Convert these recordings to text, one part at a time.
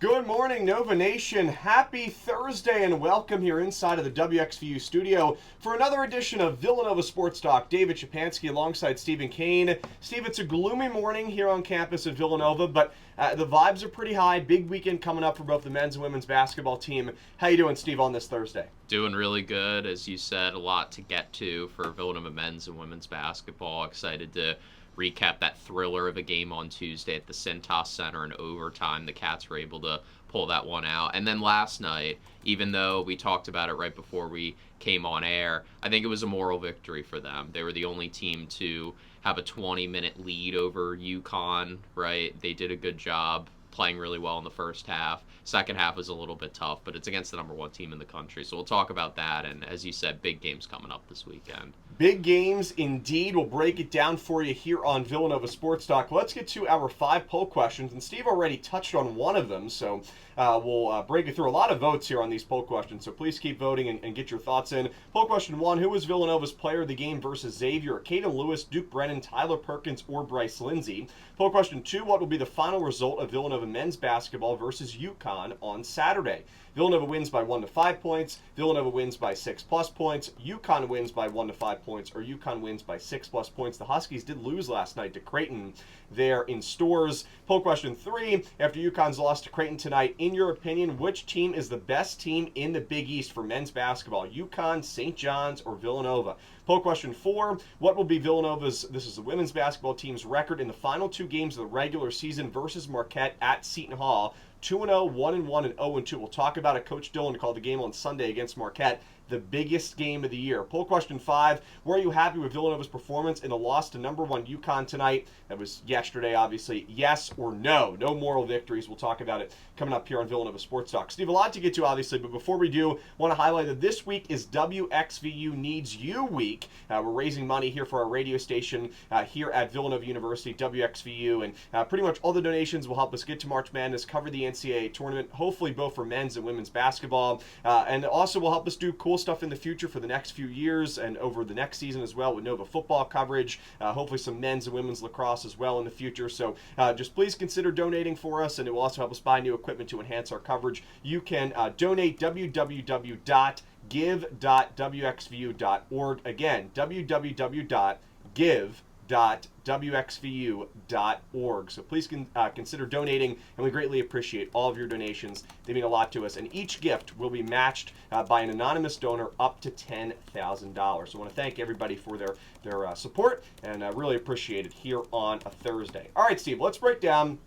Good morning, Nova Nation. Happy Thursday and welcome here inside of the WXVU studio for another edition of Villanova Sports Talk. David Szczepanski alongside Stephen Cain. Steve, it's a gloomy morning here on campus at Villanova, but the vibes are pretty high. Big weekend coming up for both the men's and women's basketball team. How you doing, Steve, on this Thursday? Doing really good. As you said, a lot to get to for Villanova men's and women's basketball. Excited to recap that thriller of a game on Tuesday at the Cintas Center in overtime. The Cats were able to pull that one out. And then last night, even though we talked about it right before we came on air, I think it was a moral victory for them. They were the only team to have a 20-minute lead over UConn, right? They did a good job playing really well in the first half. Second half was a little bit tough, but it's against the number one team in the country. So we'll talk about that. And as you said, big games coming up this weekend. Big games indeed. We'll break it down for you here on Villanova Sports Talk. Let's get to our 5 poll questions. And Steve already touched on one of them, so we'll break it through. A lot of votes here on these poll questions, so please keep voting and get your thoughts in. Poll question 1, who was Villanova's player of the game versus Xavier? Cain Lewis, Duke Brennan, Tyler Perkins, or Bryce Lindsay? Poll question 2, what will be the final result of Villanova men's basketball versus UConn on Saturday? Villanova wins by 1 to 5 points. Villanova wins by 6+ points. UConn wins by 1 to 5 points, or UConn wins by 6+ points. The Huskies did lose last night to Creighton there in Stores. Poll question 3, after UConn's loss to Creighton tonight, in your opinion, which team is the best team in the Big East for men's basketball? UConn, St. John's, or Villanova? Poll question 4, what will be Villanova's, this is the women's basketball team's record in the final 2 games of the regular season versus Marquette at Seton Hall? 2-0, 1-1, and 0-2. We'll talk about it. Coach Dillon called the game on Sunday against Marquette, the biggest game of the year. Poll question 5, were you happy with Villanova's performance in the loss to number 1 UConn tonight? That was yesterday, obviously. Yes or no? No moral victories. We'll talk about it coming up here on Villanova Sports Talk. Steve, a lot to get to, obviously, but before we do, want to highlight that this week is WXVU Needs You Week. We're raising money here for our radio station here at Villanova University, WXVU, and pretty much all the donations will help us get to March Madness, cover the NCAA tournament, hopefully both for men's and women's basketball, and also will help us do cool stuff in the future for the next few years and over the next season as well with Nova football coverage, hopefully some men's and women's lacrosse as well in the future. So just please consider donating for us, and it will also help us buy new equipment to enhance our coverage. You can donate www.give.wxvu.org. Again, www.give.wxvu.org. So please consider donating, and we greatly appreciate all of your donations. They mean a lot to us, and each gift will be matched by an anonymous donor up to $10,000. So I want to thank everybody for their support, and I really appreciate it here on a Thursday. All right, Steve, let's break down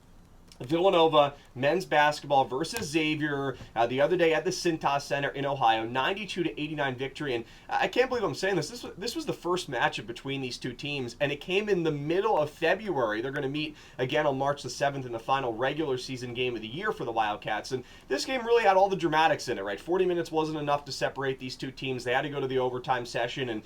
Villanova men's basketball versus Xavier the other day at the Cintas Center in Ohio, 92-89 victory. And I can't believe I'm saying this. This was the first matchup between these two teams, and it came in the middle of February. They're going to meet again on March the 7th in the final regular season game of the year for the Wildcats. And this game really had all the dramatics in it, right? 40 minutes wasn't enough to separate these two teams. They had to go to the overtime session, and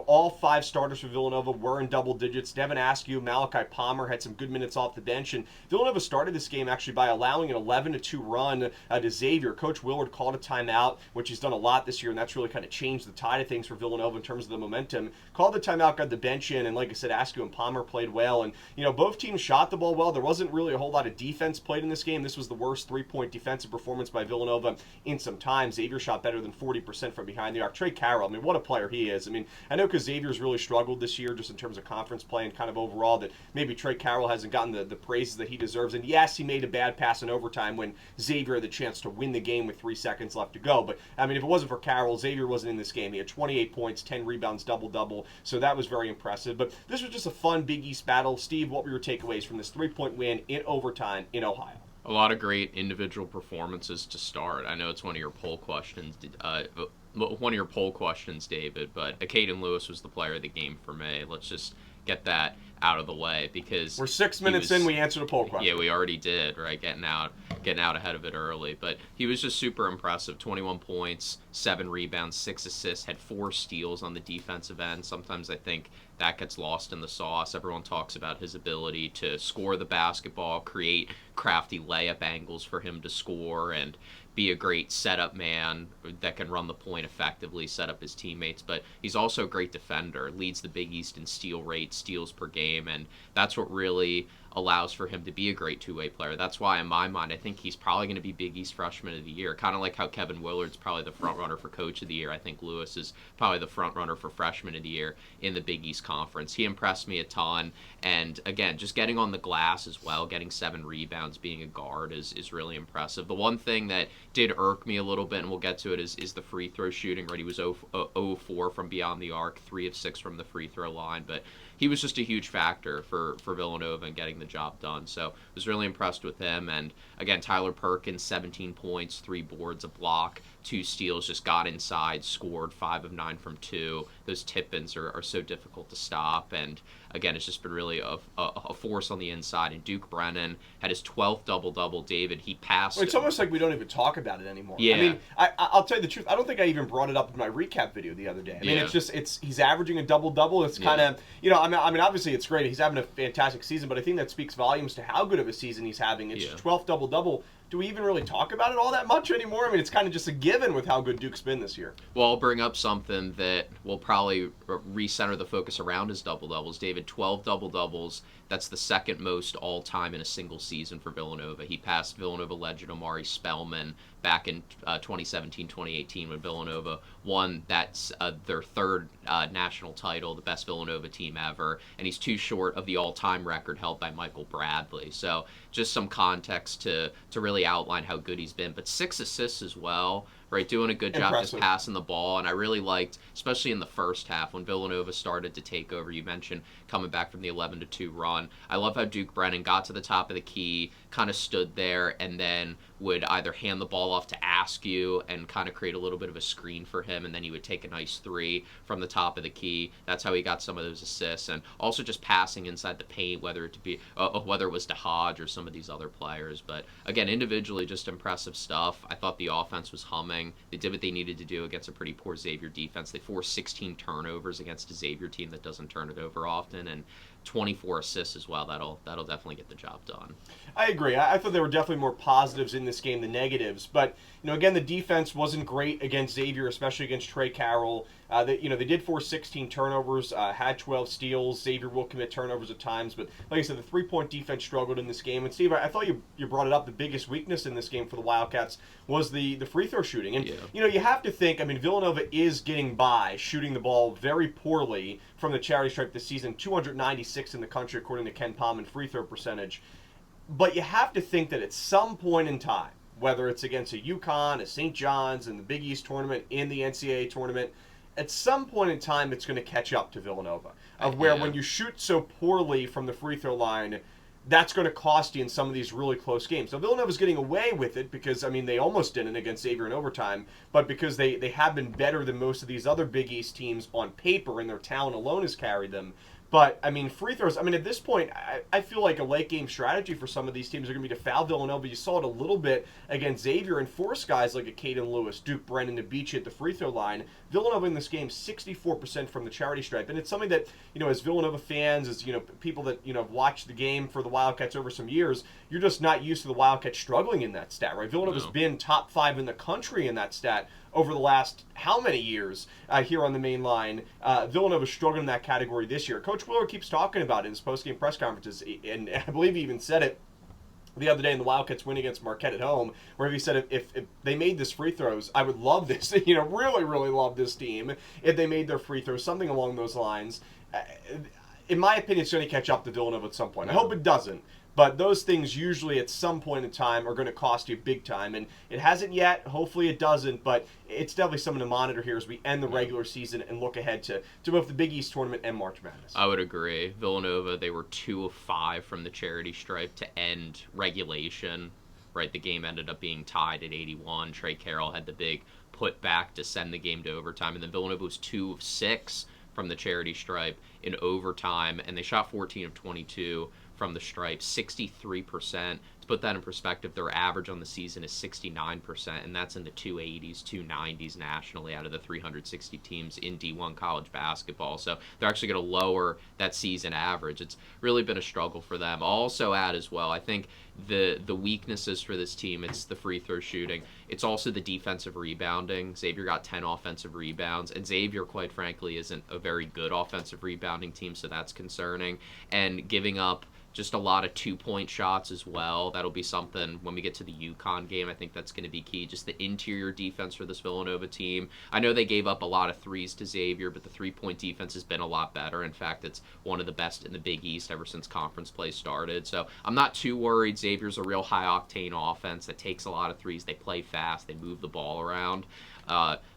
all 5 starters for Villanova were in double digits. Devin Askew, Malachi Palmer had some good minutes off the bench, and Villanova started this game actually by allowing an 11-2 run to Xavier. Coach Willard called a timeout, which he's done a lot this year, and that's really kind of changed the tide of things for Villanova in terms of the momentum. Called the timeout, got the bench in, and like I said, Askew and Palmer played well, and both teams shot the ball well. There wasn't really a whole lot of defense played in this game. This was the worst 3-point defensive performance by Villanova in some time. Xavier shot better than 40% from behind the arc. Trey Carroll, what a player he is. I know because Xavier's really struggled this year just in terms of conference play and kind of overall, that maybe Trey Carroll hasn't gotten the praises that he deserves. And yes, he made a bad pass in overtime when Xavier had the chance to win the game with 3 seconds left to go. But, if it wasn't for Carroll, Xavier wasn't in this game. He had 28 points, 10 rebounds, double-double. So that was very impressive. But this was just a fun Big East battle. Steve, what were your takeaways from this 3-point win in overtime in Ohio? A lot of great individual performances to start. I know it's one of your poll questions, David, but Cain Lewis was the player of the game for me. Let's just get that out of the way because we're 6 minutes in. We answered a poll question. Yeah, we already did, right? Getting out ahead of it early, but he was just super impressive. 21 points, 7 rebounds, 6 assists, had 4 steals on the defensive end. Sometimes I think that gets lost in the sauce. Everyone talks about his ability to score the basketball, create crafty layup angles for him to score, and be a great setup man that can run the point effectively, set up his teammates. But he's also a great defender, leads the Big East in steal rate, steals per game, and that's what really allows for him to be a great two-way player. That's why, in my mind, I think he's probably going to be Big East Freshman of the Year. Kind of like how Kevin Willard's probably the front runner for Coach of the Year. I think Lewis is probably the front runner for Freshman of the Year in the Big East Conference. He impressed me a ton, and again, just getting on the glass as well, getting 7 rebounds, being a guard is really impressive. The one thing that did irk me a little bit, and we'll get to it, is the free throw shooting. Right, he was 0-4 from beyond the arc, 3 of 6 from the free throw line, but he was just a huge factor for Villanova in getting the job done. So I was really impressed with him. And again, Tyler Perkins, 17 points, 3 boards, a block, 2 steals, just got inside, scored 5 of 9 from 2. Those tip-ins are so difficult to stop. And again, it's just been really a force on the inside. And Duke Brennan had his 12th double-double. David, he passed. Well, it's almost like we don't even talk about it anymore. Yeah. I mean, I'll tell you the truth. I don't think I even brought it up in my recap video the other day. I mean, he's averaging a double-double. It's kind of, I mean, obviously it's great. He's having a fantastic season, but I think that speaks volumes to how good of a season he's having. It's 12th double-double. Do we even really talk about it all that much anymore? I mean, it's kind of just a given with how good Duke's been this year. Well, I'll bring up something that will probably recenter the focus around his double-doubles. David, 12 double-doubles. That's the second most all-time in a single season for Villanova. He passed Villanova legend Omari Spellman back in 2017-2018 when Villanova won their 3rd national title, the best Villanova team ever, and he's too short of the all-time record held by Michael Bradley. So just some context to really outline how good he's been. But 6 assists as well, right? Doing a good job just passing the ball. And I really liked, especially in the first half, when Villanova started to take over. You mentioned coming back from the 11-2 run. I love how Duke Brennan got to the top of the key, kind of stood there, and then would either hand the ball off to Askew and kind of create a little bit of a screen for him, and then he would take a nice 3 from the top of the key. That's how he got some of those assists, and also just passing inside the paint, whether it was to Hodge or some of these other players. But again, individually, just impressive stuff. I thought the offense was humming. They did what they needed to do against a pretty poor Xavier defense. They forced 16 turnovers against a Xavier team that doesn't turn it over often, and 24 assists as well. That'll definitely get the job done. I agree. I thought there were definitely more positives in this game than negatives. But, again, the defense wasn't great against Xavier, especially against Trey Carroll. They did force 16 turnovers, had 12 steals. Xavier will commit turnovers at times. But, like I said, the three-point defense struggled in this game. And, Steve, I thought you brought it up. The biggest weakness in this game for the Wildcats was the free throw shooting. And, you have to think, Villanova is getting by shooting the ball very poorly from the charity stripe this season, 296 in the country, according to Ken Palm in free throw percentage. But you have to think that at some point in time, whether it's against a UConn, a St. John's, in the Big East tournament, in the NCAA tournament, at some point in time it's going to catch up to Villanova. When you shoot so poorly from the free throw line, that's going to cost you in some of these really close games. Now, Villanova's getting away with it because, they almost didn't against Xavier in overtime, but because they have been better than most of these other Big East teams on paper, and their talent alone has carried them. But, free throws, at this point, I feel like a late-game strategy for some of these teams are going to be to foul Villanova. You saw it a little bit against Xavier and force guys like a Cain Lewis, Duke Brennan to beat you at the free throw line. Villanova in this game, 64% from the charity stripe. And it's something that, as Villanova fans, as, people that, have watched the game for the Wildcats over some years, you're just not used to the Wildcats struggling in that stat, right? Villanova's been top 5 in the country in that stat over the last how many years here on the main line. Villanova's struggling in that category this year. Coach Willard keeps talking about it in his post-game press conferences, and I believe he even said it the other day in the Wildcats win against Marquette at home, where he said if they made this free throws, I would love this, really, really love this team if they made their free throws, something along those lines. In my opinion, it's going to catch up to Villanova at some point. I hope it doesn't. But those things usually at some point in time are going to cost you big time. And it hasn't yet. Hopefully it doesn't. But it's definitely something to monitor here as we end the regular season and look ahead to both the Big East tournament and March Madness. I would agree. Villanova, they were 2 of 5 from the charity stripe to end regulation. Right, the game ended up being tied at 81. Trey Carroll had the big put back to send the game to overtime. And then Villanova was 2 of 6 from the charity stripe in overtime. And they shot 14 of 22 from the stripe, 63% to put that in perspective, their average on the season is 69%, and that's in the 280s, 290s nationally out of the 360 teams in D1 college basketball. So they're actually going to lower that season average. It's really been a struggle for them. I'll also add as well, I think the weaknesses for this team, it's the free throw shooting. It's also the defensive rebounding. Xavier got 10 offensive rebounds, and Xavier, quite frankly, isn't a very good offensive rebounding team, so that's concerning. And giving up just a lot of two-point shots as well. That'll be something when we get to the UConn game. I think that's going to be key. Just the interior defense for this Villanova team. I know they gave up a lot of threes to Xavier, but the three-point defense has been a lot better. In fact, it's one of the best in the Big East ever since conference play started. So I'm not too worried. Xavier's a real high-octane offense that takes a lot of threes. They play fast. They move the ball around.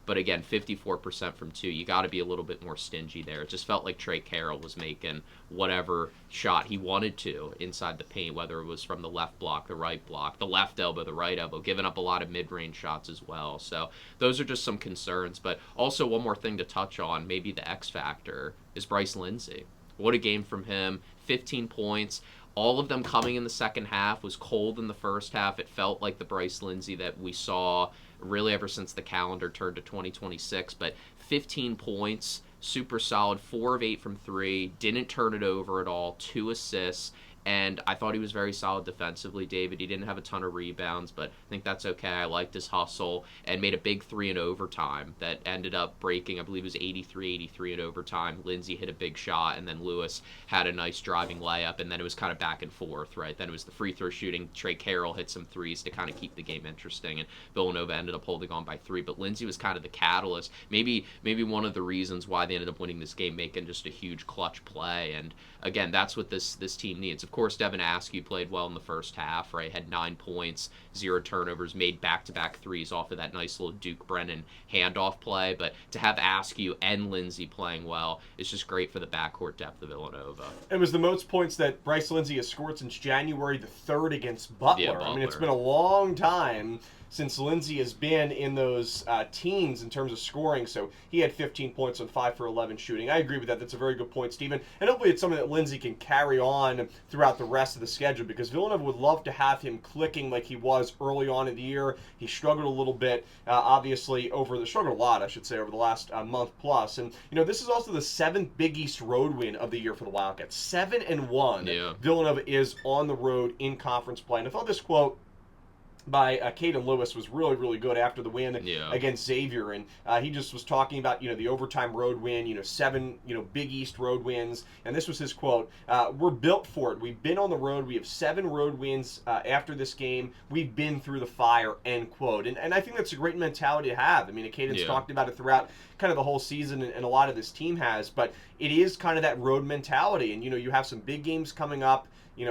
But again, 54% from two. You got to be a little bit more stingy there. It just felt like Trey Carroll was making whatever shot he wanted to inside the paint, whether it was from the left block, the right block, the left elbow, the right elbow, giving up a lot of mid-range shots as well. So those are just some concerns. But also one more thing to touch on, maybe the X factor, is Bryce Lindsay. What a game from him. 15 points. All of them coming in the second half. Was cold in the first half. It felt like the Bryce Lindsay that we saw really ever since the calendar turned to 2026. But 15 points, super solid, 4 of 8 from 3, didn't turn it over at all, 2 assists. And I thought he was very solid defensively, David. He didn't have a ton of rebounds, but I think that's okay. I liked his hustle and made a big 3 in overtime that ended up breaking. I believe it was 83-83 in overtime. Lindsay hit a big shot, and then Lewis had a nice driving layup, and then it was kind of back and forth, right? Then it was the free throw shooting. Trey Carroll hit some threes to kind of keep the game interesting, and Villanova ended up holding on by 3. But Lindsay was kind of the catalyst. Maybe one of the reasons why they ended up winning this game, making just a huge clutch play. And again, that's what this team needs. Of course, Devin Askew played well in the first half, right? Had 9 points, 0 turnovers, made back-to-back threes off of that nice little Duke Brennan handoff play. But to have Askew and Lindsay playing well is just great for the backcourt depth of Villanova. It was the most points that Bryce Lindsay has scored since January the 3rd against Butler. Yeah, Butler. I mean, it's been a long time since Lindsay has been in those teens in terms of scoring. So he had 15 points on 5 for 11 shooting. I agree with that. That's a very good point, Stephen. And hopefully it's something that Lindsay can carry on throughout the rest of the schedule, because Villanova would love to have him clicking like he was early on in the year. He struggled a little bit, obviously, struggled a lot, I should say, over the last month plus. And, this is also the 7th Big East road win of the year for the Wildcats. 7-1. Yeah. Villanova is on the road in conference play. And I thought this quote by Cain was really, really good after the win against Xavier. And he just was talking about, the overtime road win, 7, Big East road wins. And this was his quote: "We're built for it. We've been on the road. We have 7 road wins after this game. We've been through the fire," end quote. And I think that's a great mentality to have. I mean, Caden's talked about it throughout kind of the whole season, and a lot of this team has. But it is kind of that road mentality. And, you have some big games coming up.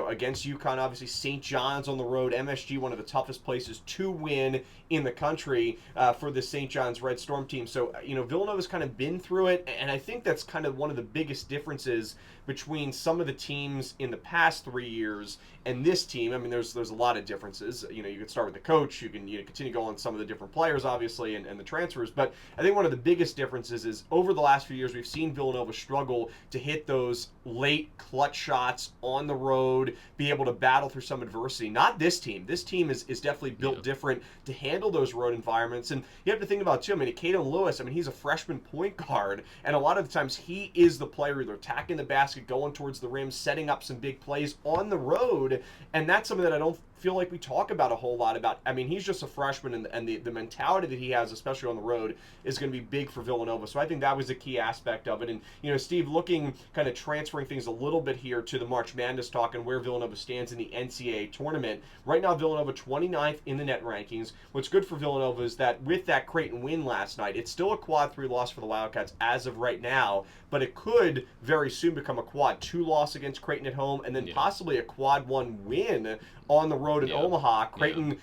Against UConn, obviously St. John's on the road. MSG, one of the toughest places to win in the country for the St. John's Red Storm team. So, Villanova's kind of been through it, and I think that's kind of one of the biggest differences between some of the teams in the past 3 years and this team. I mean, there's a lot of differences. You could start with the coach. You can continue to go on some of the different players, obviously, and the transfers. But I think one of the biggest differences is over the last few years, we've seen Villanova struggle to hit those late clutch shots on the road, be able to battle through some adversity. Not this team. This team is definitely built different to handle those road environments. And you have to think about, too, Cain Lewis, he's a freshman point guard, and a lot of the times he is the player either attacking the basket, going towards the rim, setting up some big plays on the road. And that's something that I don't feel like we talk about a whole lot about. He's just a freshman, and the mentality that he has, especially on the road, is going to be big for Villanova. So I think that was a key aspect of it. And, Steve, looking kind of transferring things a little bit here to the March Madness talk and where Villanova stands in the NCAA tournament. Right now, Villanova 29th in the net rankings. What's good for Villanova is that with that Creighton win last night, it's still a quad 3 loss for the Wildcats as of right now, but it could very soon become a quad 2 loss against Creighton at home, and then possibly a quad 1 win on the road in Omaha. Creighton,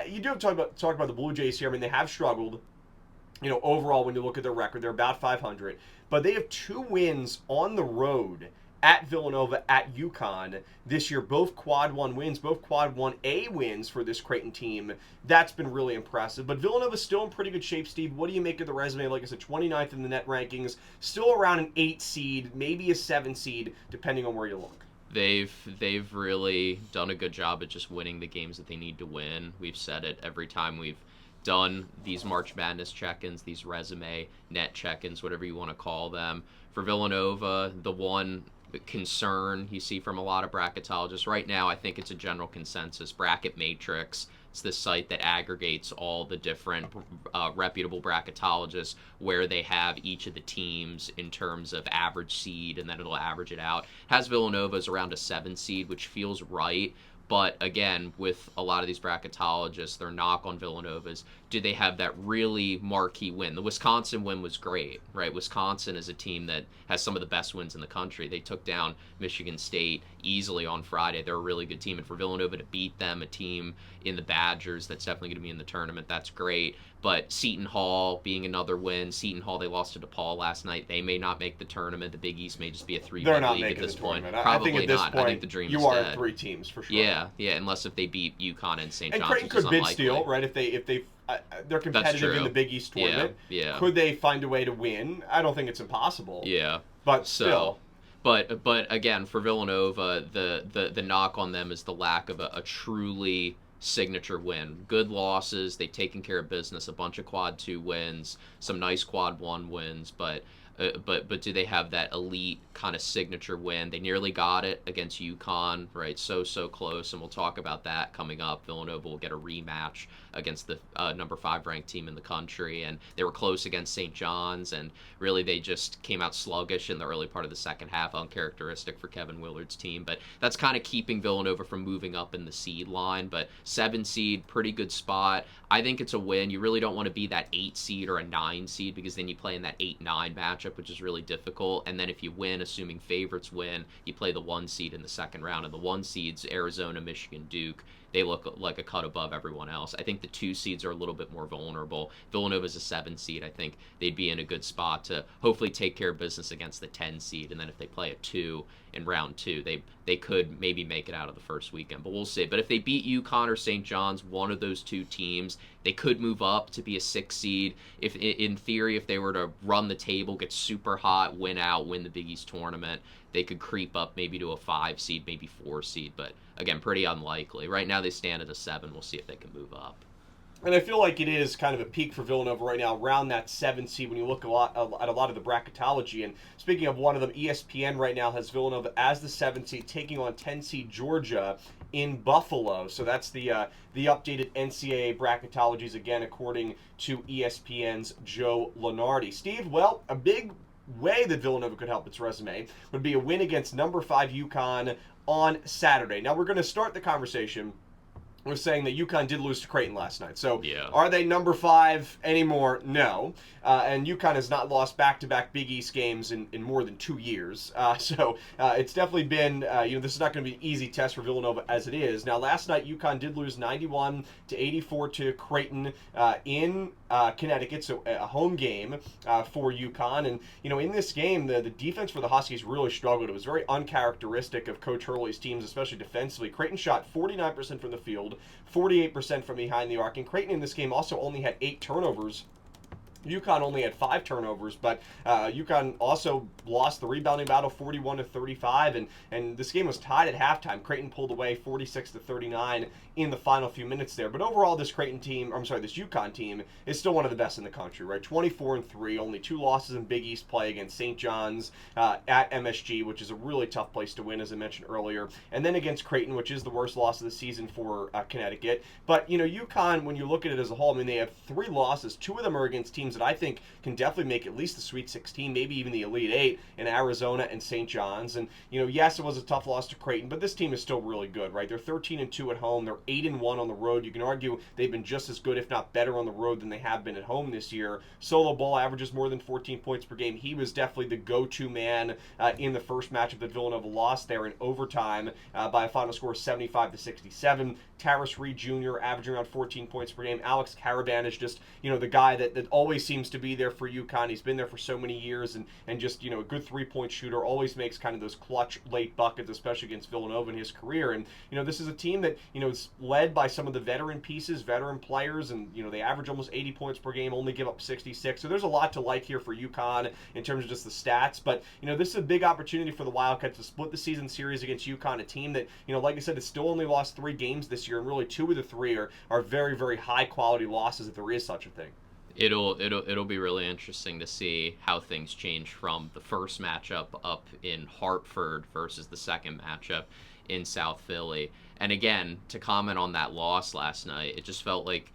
you do have to talk about the Blue Jays here. They have struggled, overall when you look at their record. They're about 500. But they have 2 wins on the road at Villanova, at UConn this year. Both quad 1 wins, both quad 1A wins for this Creighton team. That's been really impressive. But Villanova's still in pretty good shape, Steve. What do you make of the resume? Like I said, 29th in the net rankings, still around an 8 seed, maybe a 7 seed, depending on where you look. They've really done a good job at just winning the games that they need to win. We've said it every time we've done these March Madness check-ins, these resume net check-ins, whatever you want to call them. For Villanova, the one concern you see from a lot of bracketologists right now, I think it's a general consensus. Bracket Matrix, it's this site that aggregates all the different reputable bracketologists where they have each of the teams in terms of average seed, and then it'll average it out. Has Villanova as around a 7 seed, which feels right. But again, with a lot of these bracketologists, their knock on Villanova's, do they have that really marquee win? The Wisconsin win was great, right? Wisconsin is a team that has some of the best wins in the country. They took down Michigan State easily on Friday. They're a really good team. And for Villanova to beat them, a team in the Badgers that's definitely going to be in the tournament, that's great. But Seton Hall being another win. Seton Hall, they lost to DePaul last night. They may not make the tournament. The Big East may just be a 3-win league at this point. Probably I think at this not. Point, I think the dream is dead. You are dead. 3 teams for sure. Yeah, unless if they beat UConn and St. John's, and Creighton could bid steal, right? If they they're competitive in the Big East tournament. Yeah. Could they find a way to win? I don't think it's impossible. Yeah. But still. But again, for Villanova, the knock on them is the lack of a truly signature win. Good losses, they've taken care of business, a bunch of quad 2 wins, some nice quad 1 wins, but do they have that elite kind of signature win? They nearly got it against UConn, right? So close, and we'll talk about that coming up. Villanova will get a rematch against the number 5 ranked team in the country, and they were close against St. John's, and really they just came out sluggish in the early part of the second half, uncharacteristic for Kevin Willard's team, but that's kind of keeping Villanova from moving up in the seed line. But 7 seed, pretty good spot. I think it's a win. You really don't want to be that 8 seed or a 9 seed, because then you play in that 8-9 matchup, which is really difficult. And then if you win, assuming favorites win, you play the 1 seed in the second round. And the 1 seeds, Arizona, Michigan, Duke, they look like a cut above everyone else. I think the 2 seeds are a little bit more vulnerable. Villanova's a 7 seed. I think they'd be in a good spot to hopefully take care of business against the 10 seed. And then if they play a 2 in round 2, they could maybe make it out of the first weekend. But we'll see. But if they beat UConn or St. John's, one of those 2 teams, they could move up to be a 6 seed. If in theory, if they were to run the table, get super hot, win the Big East tournament, they could creep up maybe to a 5 seed, maybe 4 seed. But again, pretty unlikely. Right now they stand at a 7. We'll see if they can move up. And I feel like it is kind of a peak for Villanova right now, around that 7 seed when you look at a lot of the bracketology. And speaking of one of them, ESPN right now has Villanova as the 7 seed, taking on 10 seed Georgia in Buffalo. So that's the updated NCAA bracketologies, again, according to ESPN's Joe Lunardi. Steve, well, a big way that Villanova could help its resume would be a win against number 5 UConn on Saturday. Now, we're going to start the conversation with saying that UConn did lose to Creighton last night. So Are they number 5 anymore? No. And UConn has not lost back-to-back Big East games in more than 2 years. So it's definitely been, this is not going to be an easy test for Villanova as it is. Now, last night, UConn did lose 91-84 to Creighton in Connecticut, so a home game for UConn. And, in this game, the defense for the Huskies really struggled. It was very uncharacteristic of Coach Hurley's teams, especially defensively. Creighton shot 49% from the field, 48% from behind the arc. And Creighton in this game also only had 8 turnovers. UConn only had 5 turnovers, but UConn also lost the rebounding battle 41-35, and this game was tied at halftime. Creighton pulled away 46-39 in the final few minutes there. But overall, this UConn team is still one of the best in the country, right? 24-3, only 2 losses in Big East play against St. John's at MSG, which is a really tough place to win, as I mentioned earlier, and then against Creighton, which is the worst loss of the season for Connecticut. But, UConn, when you look at it as a whole, they have 3 losses. 2 of them are against teams that I think can definitely make at least the Sweet 16, maybe even the Elite 8 in Arizona and St. John's. And, yes, it was a tough loss to Creighton, but this team is still really good, right? They're 13-2 at home. They're 8-1 on the road. You can argue they've been just as good, if not better, on the road than they have been at home this year. Solo Ball averages more than 14 points per game. He was definitely the go-to man in the first matchup that Villanova lost there in overtime by a final score of 75-67. Taris Reed Jr. averaging around 14 points per game. Alex Caravan is just, the guy that always always seems to be there for UConn. He's been there for so many years, and just, a good three-point shooter, always makes kind of those clutch late buckets, especially against Villanova in his career. And, this is a team that, is led by some of the veteran pieces, veteran players, and, they average almost 80 points per game, only give up 66. So there's a lot to like here for UConn in terms of just the stats. But, this is a big opportunity for the Wildcats to split the season series against UConn, a team that, like I said, has still only lost 3 games this year, and really 2 of the 3 are very, very high-quality losses, if there is such a thing. It'll be really interesting to see how things change from the first matchup up in Hartford versus the second matchup in South Philly. And again, to comment on that loss last night, it just felt like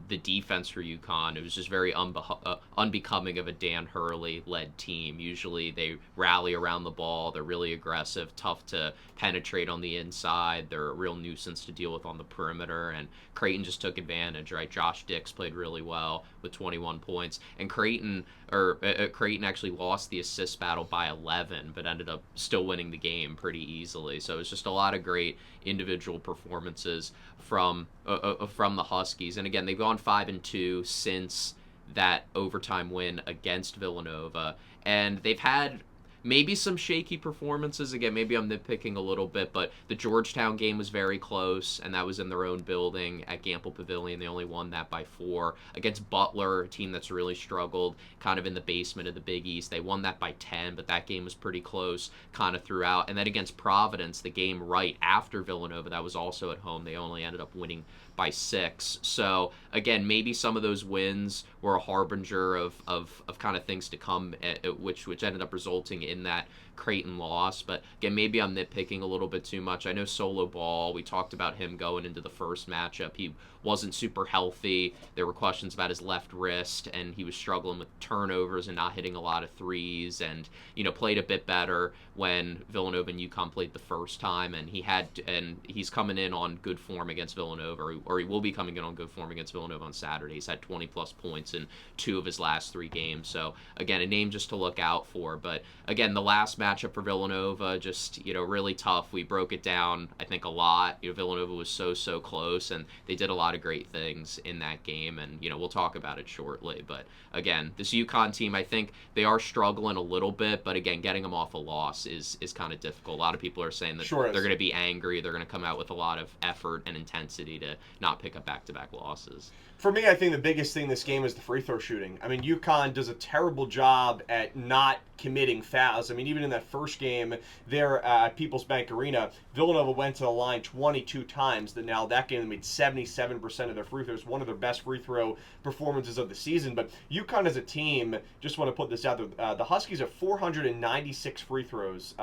the defense for UConn, it was just very unbecoming of a Dan Hurley-led team. Usually they rally around the ball. They're really aggressive, tough to penetrate on the inside. They're a real nuisance to deal with on the perimeter, and Creighton just took advantage, right? Josh Dix played really well with 21 points, and Creighton actually lost the assist battle by 11, but ended up still winning the game pretty easily. So it was just a lot of great individual performances from the Huskies. And again, they've gone 5-2 since that overtime win against Villanova, and they've had maybe some shaky performances. Again, maybe I'm nitpicking a little bit, but the Georgetown game was very close, and that was in their own building at Gamble Pavilion. They only won that by 4. Against Butler, a team that's really struggled kind of in the basement of the Big East, they won that by 10, but that game was pretty close kind of throughout. And then against Providence, the game right after Villanova, that was also at home, they only ended up winning by 6. So again, maybe some of those wins were a harbinger of kind of things to come, which ended up resulting in that Creighton loss. But again, maybe I'm nitpicking a little bit too much. I know Solo Ball, we talked about him going into the first matchup. He wasn't super healthy. There were questions about his left wrist, and he was struggling with turnovers and not hitting a lot of threes, and played a bit better when Villanova and UConn played the first time, and he's coming in on good form against Villanova, or he will be coming in on good form against Villanova on Saturday. He's had 20 plus points in 2 of his last 3 games. So again, a name just to look out for. But again, the last matchup for Villanova, just really tough. We broke it down, I think, a lot. Villanova was so close, and they did a lot of great things in that game, and we'll talk about it shortly. But again, this UConn team, I think they are struggling a little bit, but again, getting them off a loss is kind of difficult. A lot of people are saying that they're going to be angry. They're going to come out with a lot of effort and intensity to not pick up back-to-back losses. For me, I think the biggest thing this game is the free throw shooting. I mean, UConn does a terrible job at not committing fouls. I mean, even in that first game there at People's Bank Arena, Villanova went to the line 22 times. Now that game they made 77% of their free throws, one of their best free throw performances of the season. But UConn as a team, just want to put this out there, the Huskies have 496 free throws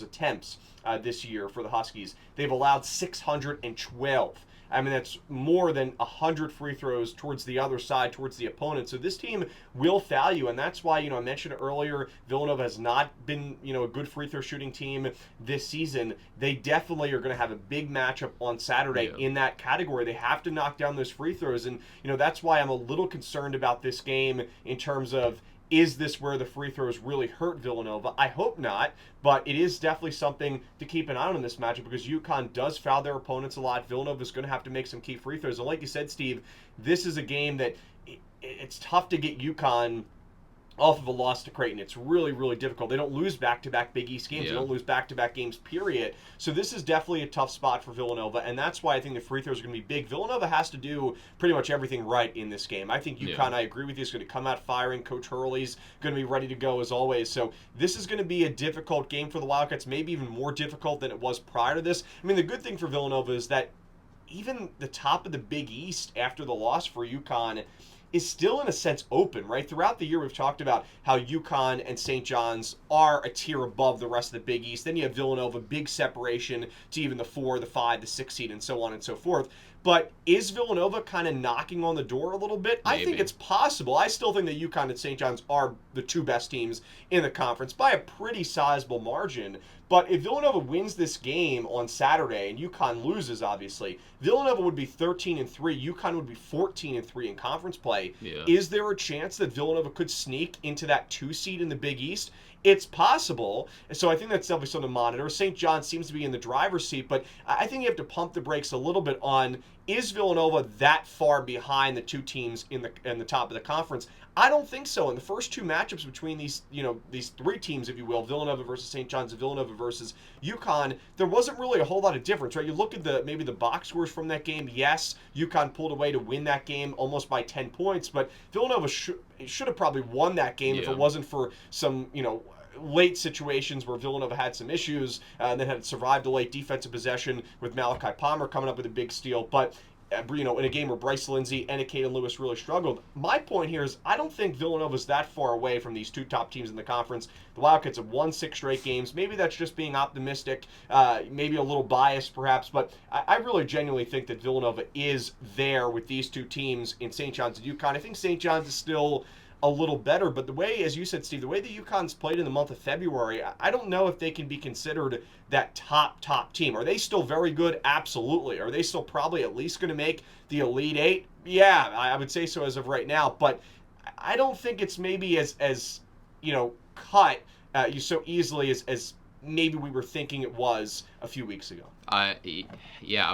attempts this year for the Huskies. They've allowed 612. I mean, that's more than 100 free throws towards the other side, towards the opponent. So this team will foul you, and that's why, I mentioned earlier, Villanova has not been, a good free throw shooting team this season. They definitely are going to have a big matchup on Saturday in that category. They have to knock down those free throws, and, that's why I'm a little concerned about this game in terms of, is this where the free throws really hurt Villanova? I hope not, but it is definitely something to keep an eye on in this matchup because UConn does foul their opponents a lot. Villanova is going to have to make some key free throws. And like you said, Steve, this is a game that it's tough to get UConn off of a loss to Creighton. It's really, really difficult. They don't lose back-to-back Big East games. They don't lose back-to-back games, period. So this is definitely a tough spot for Villanova, and that's why I think the free throws are going to be big. Villanova has to do pretty much everything right in this game. I think UConn, I agree with you, is going to come out firing. Coach Hurley's going to be ready to go as always. So this is going to be a difficult game for the Wildcats, maybe even more difficult than it was prior to this. I mean, the good thing for Villanova is that even the top of the Big East after the loss for UConn is still in a sense open, right? Throughout the year, we've talked about how UConn and St. John's are a tier above the rest of the Big East. Then you have Villanova, big separation to even the 4, the 5, the 6 seed, and so on and so forth. But is Villanova kind of knocking on the door a little bit? Maybe. I think it's possible. I still think that UConn and St. John's are the 2 best teams in the conference by a pretty sizable margin. But if Villanova wins this game on Saturday and UConn loses, obviously, Villanova would be 13-3. UConn would be 14-3 in conference play. Yeah. Is there a chance that Villanova could sneak into that 2 seed in the Big East? It's possible. So I think that's definitely something to monitor. St. John seems to be in the driver's seat, but I think you have to pump the brakes a little bit on, is Villanova that far behind the two teams in the top of the conference? I don't think so. In the first two matchups between these three teams, if you will, Villanova versus St. John's and Villanova versus UConn, there wasn't really a whole lot of difference, right? You look at maybe the box scores from that game. Yes, UConn pulled away to win that game almost by 10 points, but Villanova should have probably won that game if it wasn't for some, late situations where Villanova had some issues and then had survived a late defensive possession with Malachi Palmer coming up with a big steal. But in a game where Bryce Lindsay and Cain Lewis really struggled. My point here is I don't think Villanova's that far away from these two top teams in the conference. The Wildcats have won 6 straight games. Maybe that's just being optimistic, maybe a little biased perhaps, but I really genuinely think that Villanova is there with these two teams in St. John's and UConn. I think St. John's is still a little better, but the way, as you said, Steve, the way the UConn's played in the month of February, I don't know if they can be considered that top team. Are they still very good? Absolutely. Are they still probably at least going to make the Elite Eight? Yeah, I would say so as of right now, but I don't think it's maybe as cut you so easily as maybe we were thinking it was a few weeks ago. I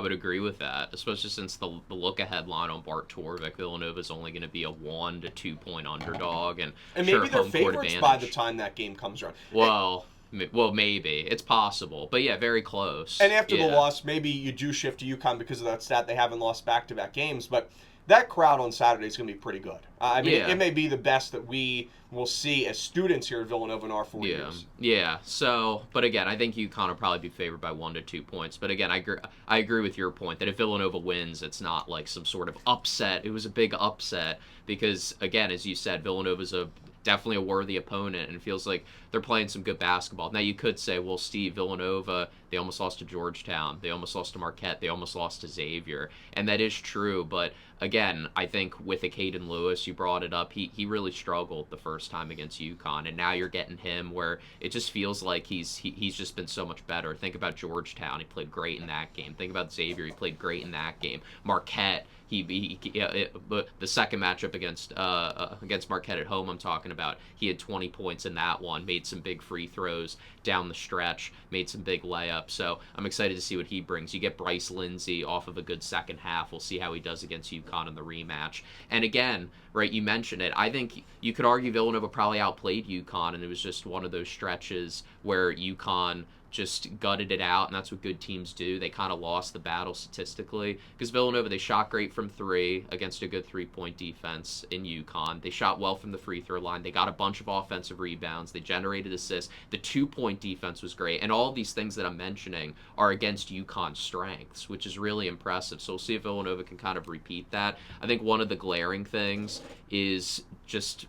would agree with that, especially since the look-ahead line on Bart Torvik, Villanova is only going to be a 1 to 2 point underdog, and maybe they're favorites by the time that game comes around. Well, maybe it's possible, but yeah, very close. And after the loss, maybe you do shift to UConn because of that stat. They haven't lost back-to-back games, but that crowd on Saturday is going to be pretty good. It may be the best that we will see as students here at Villanova in our 4 years. Yeah. So, but again, I think UConn will probably be favored by 1 to 2 points. But again, I agree with your point that if Villanova wins, it's not like some sort of upset. It was a big upset because, again, as you said, Villanova's definitely a worthy opponent, and it feels like they're playing some good basketball. Now, you could say, well, Steve, Villanova, they almost lost to Georgetown. They almost lost to Marquette. They almost lost to Xavier. And that is true, but again, I think with a Cain Lewis, you brought it up, he really struggled the first time against UConn, and now you're getting him where it just feels like he's just been so much better. Think about Georgetown. He played great in that game. Think about Xavier. He played great in that game. Marquette, the second matchup against Marquette at home I'm talking about, he had 20 points in that one, made some big free throws down the stretch, made some big layups. So I'm excited to see what he brings. You get Bryce Lindsay off of a good second half. We'll see how he does against UConn in the rematch. And again, right, you mentioned it. I think you could argue Villanova probably outplayed UConn, and it was just one of those stretches where UConn just gutted it out, and that's what good teams do. They kind of lost the battle statistically because Villanova, they shot great from 3 against a good 3-point defense in UConn. They shot well from the free throw line. They got a bunch of offensive rebounds. They generated assists. The 2-point defense was great, and all of these things that I'm mentioning are against UConn's strengths, which is really impressive. So we'll see if Villanova can kind of repeat that. I think one of the glaring things is just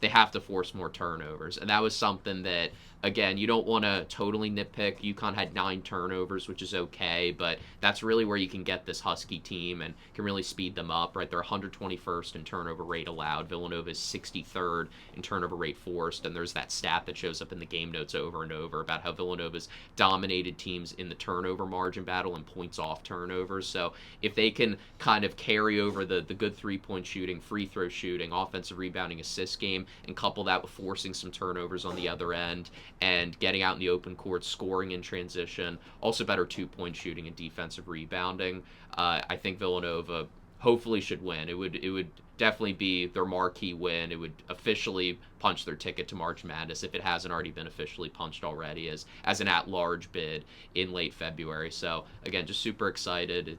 they have to force more turnovers, and that was something that, again, you don't want to totally nitpick. UConn had 9 turnovers, which is okay, but that's really where you can get this Husky team and can really speed them up, right? They're 121st in turnover rate allowed. Villanova is 63rd in turnover rate forced, and there's that stat that shows up in the game notes over and over about how Villanova's dominated teams in the turnover margin battle and points off turnovers. So if they can kind of carry over the good 3-point shooting, free throw shooting, offensive rebounding, assist game, and couple that with forcing some turnovers on the other end and getting out in the open court, scoring in transition, also better 2-point shooting and defensive rebounding, I think Villanova hopefully should win. It would definitely be their marquee win. It would officially punch their ticket to March Madness if it hasn't already been officially punched already as an at-large bid in late February. So again, just super excited.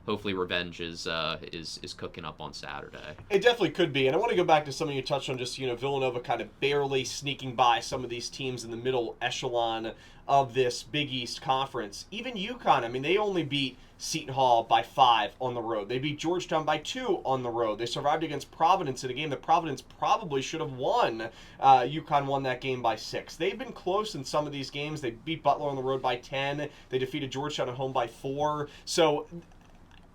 Hopefully revenge is cooking up on Saturday. It definitely could be. And I want to go back to something you touched on, just Villanova kind of barely sneaking by some of these teams in the middle echelon of this Big East Conference. Even UConn, they only beat Seton Hall by 5 on the road. They beat Georgetown by 2 on the road. They survived against Providence in a game that Providence probably should have won. UConn won that game by 6. They've been close in some of these games. They beat Butler on the road by 10. They defeated Georgetown at home by 4. So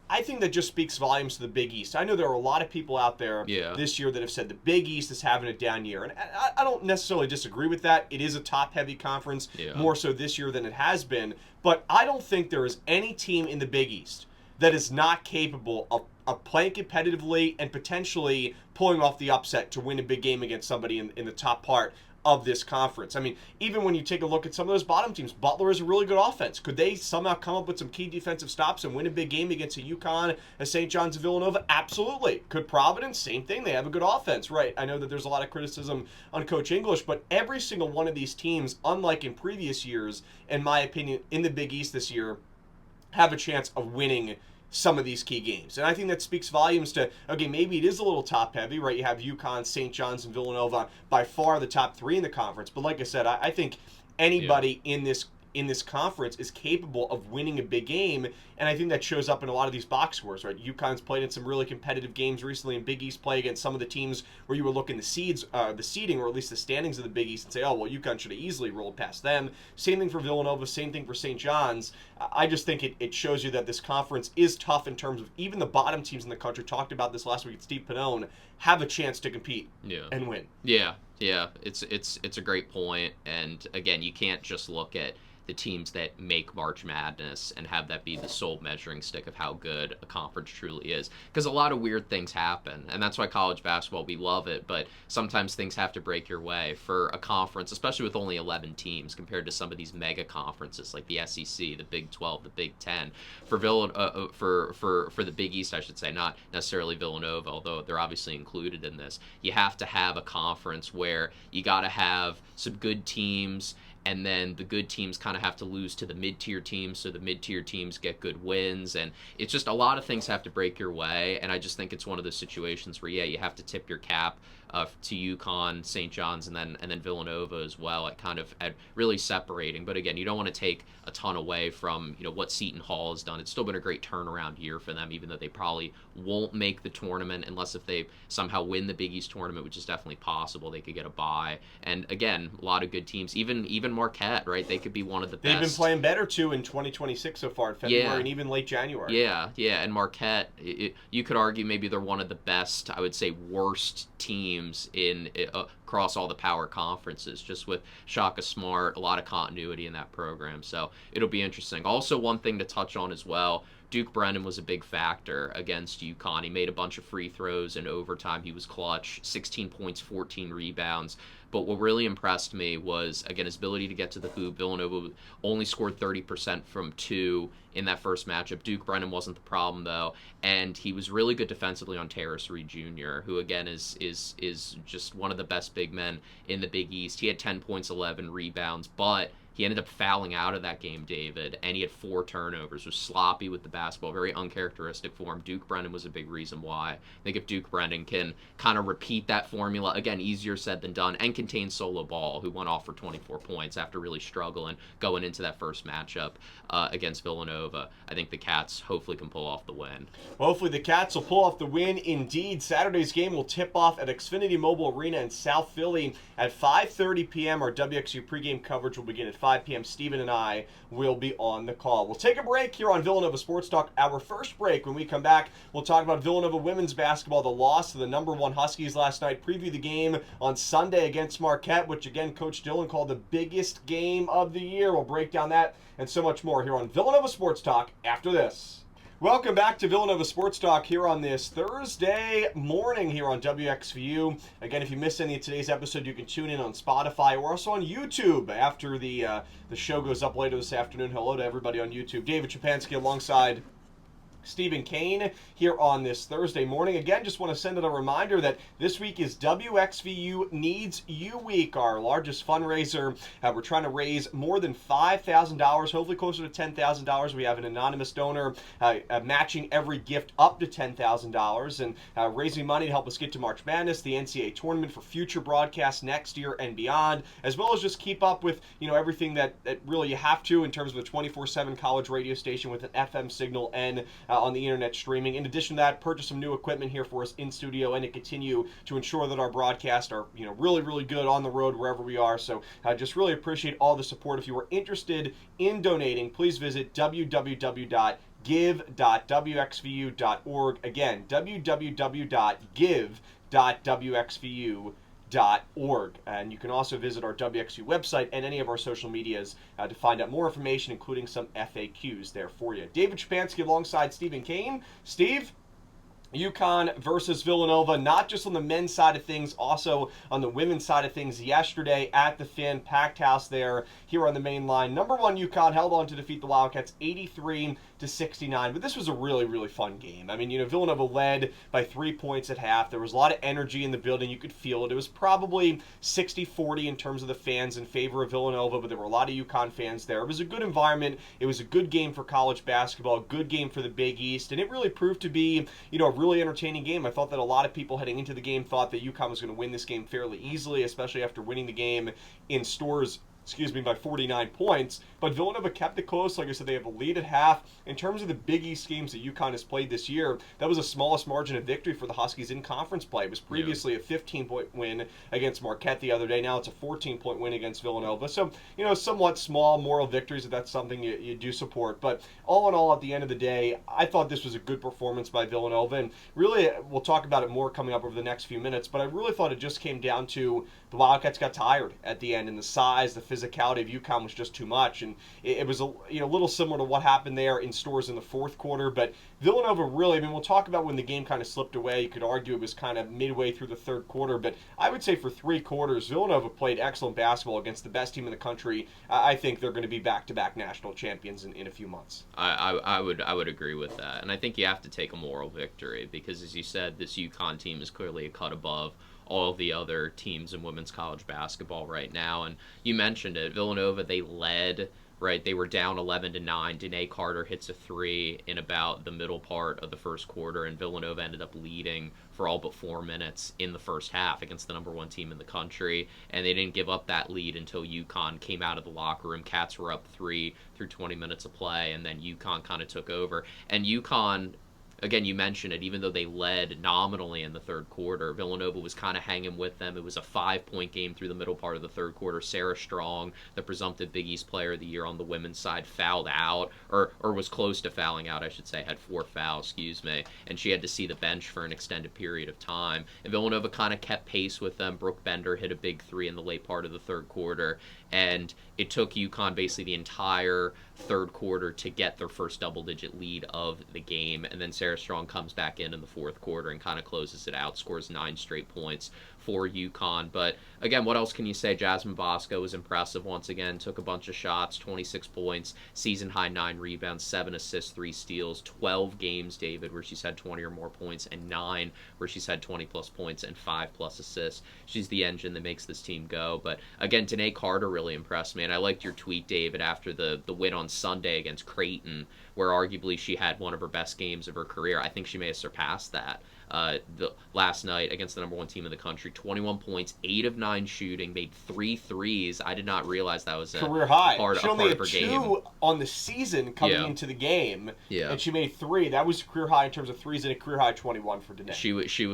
I think that just speaks volumes to the Big East. I know there are a lot of people out there this year that have said the Big East is having a down year. And I don't necessarily disagree with that. It is a top-heavy conference, more so this year than it has been. But I don't think there is any team in the Big East that is not capable of playing competitively and potentially pulling off the upset to win a big game against somebody in the top part of this conference. I mean, even when you take a look at some of those bottom teams, Butler is a really good offense. Could they somehow come up with some key defensive stops and win a big game against a UConn, a St. John's, and Villanova? Absolutely. Could Providence? Same thing. They have a good offense, right? I know that there's a lot of criticism on Coach English, but every single one of these teams, unlike in previous years, in my opinion, in the Big East this year, have a chance of winning some of these key games. And I think that speaks volumes to, okay, maybe it is a little top heavy, right? You have UConn, St. John's, and Villanova, by far the top three in the conference. But like I said, I think anybody in this conference is capable of winning a big game, and I think that shows up in a lot of these box scores, right? UConn's played in some really competitive games recently in Big East play against some of the teams where you were looking the seeding, or at least the standings of the Big East, and say, oh, well, UConn should have easily rolled past them. Same thing for Villanova, same thing for St. John's. I just think it shows you that this conference is tough in terms of even the bottom teams in the country. Talked about this last week with Steve Pannone, have a chance to compete and win. Yeah, it's a great point, and again, you can't just look at the teams that make March Madness and have that be the sole measuring stick of how good a conference truly is. Because a lot of weird things happen, and that's why college basketball, we love it, but sometimes things have to break your way. For a conference, especially with only 11 teams compared to some of these mega conferences like the SEC, the Big 12, the Big 10, for the Big East, I should say, not necessarily Villanova, although they're obviously included in this, you have to have a conference where you got to have some good teams, and then the good teams kind of have to lose to the mid-tier teams, so the mid-tier teams get good wins, and it's just a lot of things have to break your way, and I just think it's one of those situations where, you have to tip your cap to UConn, St. John's, and then Villanova as well at really separating. But again, you don't want to take a ton away from what Seton Hall has done. It's still been a great turnaround year for them, even though they probably won't make the tournament unless if they somehow win the Big East tournament, which is definitely possible. They could get a bye. And again, a lot of good teams, even Marquette, right? They could be one of the best. They've been playing better too in 2026 so far in February and even late January. Yeah, and Marquette, you could argue maybe they're one of the best, I would say, worst teams in across all the power conferences, just with Shaka Smart, a lot of continuity in that program. So it'll be interesting. Also, one thing to touch on as well, Duke Brennan was a big factor against UConn. He made a bunch of free throws in overtime. He was clutch, 16 points, 14 rebounds. But what really impressed me was, again, his ability to get to the hoop. Villanova only scored 30% from two in that first matchup. Duke Brennan wasn't the problem, though, and he was really good defensively on Terrace Reed Jr., who, again, is just one of the best big men in the Big East. He had 10 points, 11 rebounds, but he ended up fouling out of that game, David, and he had 4 turnovers. Was sloppy with the basketball, very uncharacteristic for him. Duke Brennan was a big reason why. I think if Duke Brennan can kind of repeat that formula, again, easier said than done, and contain Solo Ball, who went off for 24 points after really struggling going into that first matchup against Villanova, I think the Cats hopefully can pull off the win. Hopefully the Cats will pull off the win indeed. Saturday's game will tip off at Xfinity Mobile Arena in South Philly at 5:30 p.m. Our WXU pregame coverage will begin at 5 p.m. Steven and I will be on the call. We'll take a break here on Villanova Sports Talk. Our first break. When we come back, we'll talk about Villanova women's basketball, the loss to the #1 Huskies last night, preview the game on Sunday against Marquette, which again, Coach Dillon called the biggest game of the year. We'll break down that and so much more here on Villanova Sports Talk after this. Welcome back to Villanova Sports Talk here on this Thursday morning here on WXVU. Again, if you missed any of today's episode, you can tune in on Spotify or also on YouTube after the show goes up later this afternoon. Hello to everybody on YouTube. David Szczepanski alongside Stephen Cain here on this Thursday morning. Again, just want to send out a reminder that this week is WXVU Needs You Week, our largest fundraiser. We're trying to raise more than $5,000, hopefully closer to $10,000. We have an anonymous donor matching every gift up to $10,000 and raising money to help us get to March Madness, the NCAA tournament, for future broadcasts next year and beyond, as well as just keep up with everything that really you have to in terms of a 24/7 college radio station with an FM signal and on the internet streaming. In addition to that, purchase some new equipment here for us in studio and to continue to ensure that our broadcasts are really, really good on the road wherever we are. So just really appreciate all the support. If you are interested in donating, please visit www.give.wxvu.org. Again, www.give.wxvu.org. And you can also visit our WXU website and any of our social medias to find out more information, including some FAQs there for you. David Szczepanski alongside Stephen Cain. Steve, UConn versus Villanova, not just on the men's side of things, also on the women's side of things yesterday at the Finn, packed house there here on the main line. Number one, UConn held on to defeat the Wildcats 83-69, but this was a really, really fun game. I mean, Villanova led by 3 points at half. There was a lot of energy in the building. You could feel it. It was probably 60-40 in terms of the fans in favor of Villanova, but there were a lot of UConn fans there. It was a good environment. It was a good game for college basketball, a good game for the Big East, and it really proved to be, a really entertaining game. I thought that a lot of people heading into the game thought that UConn was going to win this game fairly easily, especially after winning the game in Stores by 49 points. But Villanova kept it close. Like I said, they have a lead at half. In terms of the Big East games that UConn has played this year, that was the smallest margin of victory for the Huskies in conference play. It was previously a 15-point win against Marquette the other day. Now it's a 14-point win against Villanova. So, somewhat small moral victories, if that's something you do support. But all in all, at the end of the day, I thought this was a good performance by Villanova. And really, we'll talk about it more coming up over the next few minutes, but I really thought it just came down to the Wildcats got tired at the end, and the size, the physicality of UConn was just too much. And it was a little similar to what happened there in Stores in the fourth quarter. But Villanova really, we'll talk about when the game kind of slipped away. You could argue it was kind of midway through the third quarter, but I would say for 3 quarters, Villanova played excellent basketball against the best team in the country. I think they're going to be back-to-back national champions in a few months. I would agree with that, and I think you have to take a moral victory because, as you said, this UConn team is clearly a cut above all of the other teams in women's college basketball right now. And you mentioned it, Villanova, they led, right? They were down 11-9. Danae Carter hits a 3 in about the middle part of the first quarter, and Villanova ended up leading for all but 4 minutes in the first half against the number 1 team in the country. And they didn't give up that lead until UConn came out of the locker room. Cats were up 3 through 20 minutes of play, and then UConn kind of took over. And UConn, again, you mentioned it, even though they led nominally in the third quarter, Villanova was kind of hanging with them. It was a 5-point game through the middle part of the third quarter. Sarah Strong, the presumptive Big East Player of the Year on the women's side, fouled out, or was close to fouling out, I should say, had 4 fouls, and she had to see the bench for an extended period of time. And Villanova kind of kept pace with them. Brooke Bender hit a big 3 in the late part of the third quarter, and it took UConn basically the entire third quarter to get their first double-digit lead of the game, and then Sarah Strong comes back in the fourth quarter and kind of closes it out, scores 9 straight points for UConn. But again, what else can you say? Jasmine Bosco was impressive once again, took a bunch of shots, 26 points, season-high 9 rebounds, 7 assists, 3 steals, 12 games, David, where she's had 20 or more points, and 9 where she's had 20-plus points and 5-plus assists. She's the engine that makes this team go. But again, Danae Carter really impressed me, and I liked your tweet, David, after the win on Sunday against Creighton, where arguably she had one of her best games of her career. I think she may have surpassed that the last night against the number 1 team in the country. 21 points, 8 of 9 shooting, made 3 threes. I did not realize that was a career high. She only had of her 2 game on the season coming into the game, and she made 3. That was career high in terms of threes, and a career high 21 for Danae. She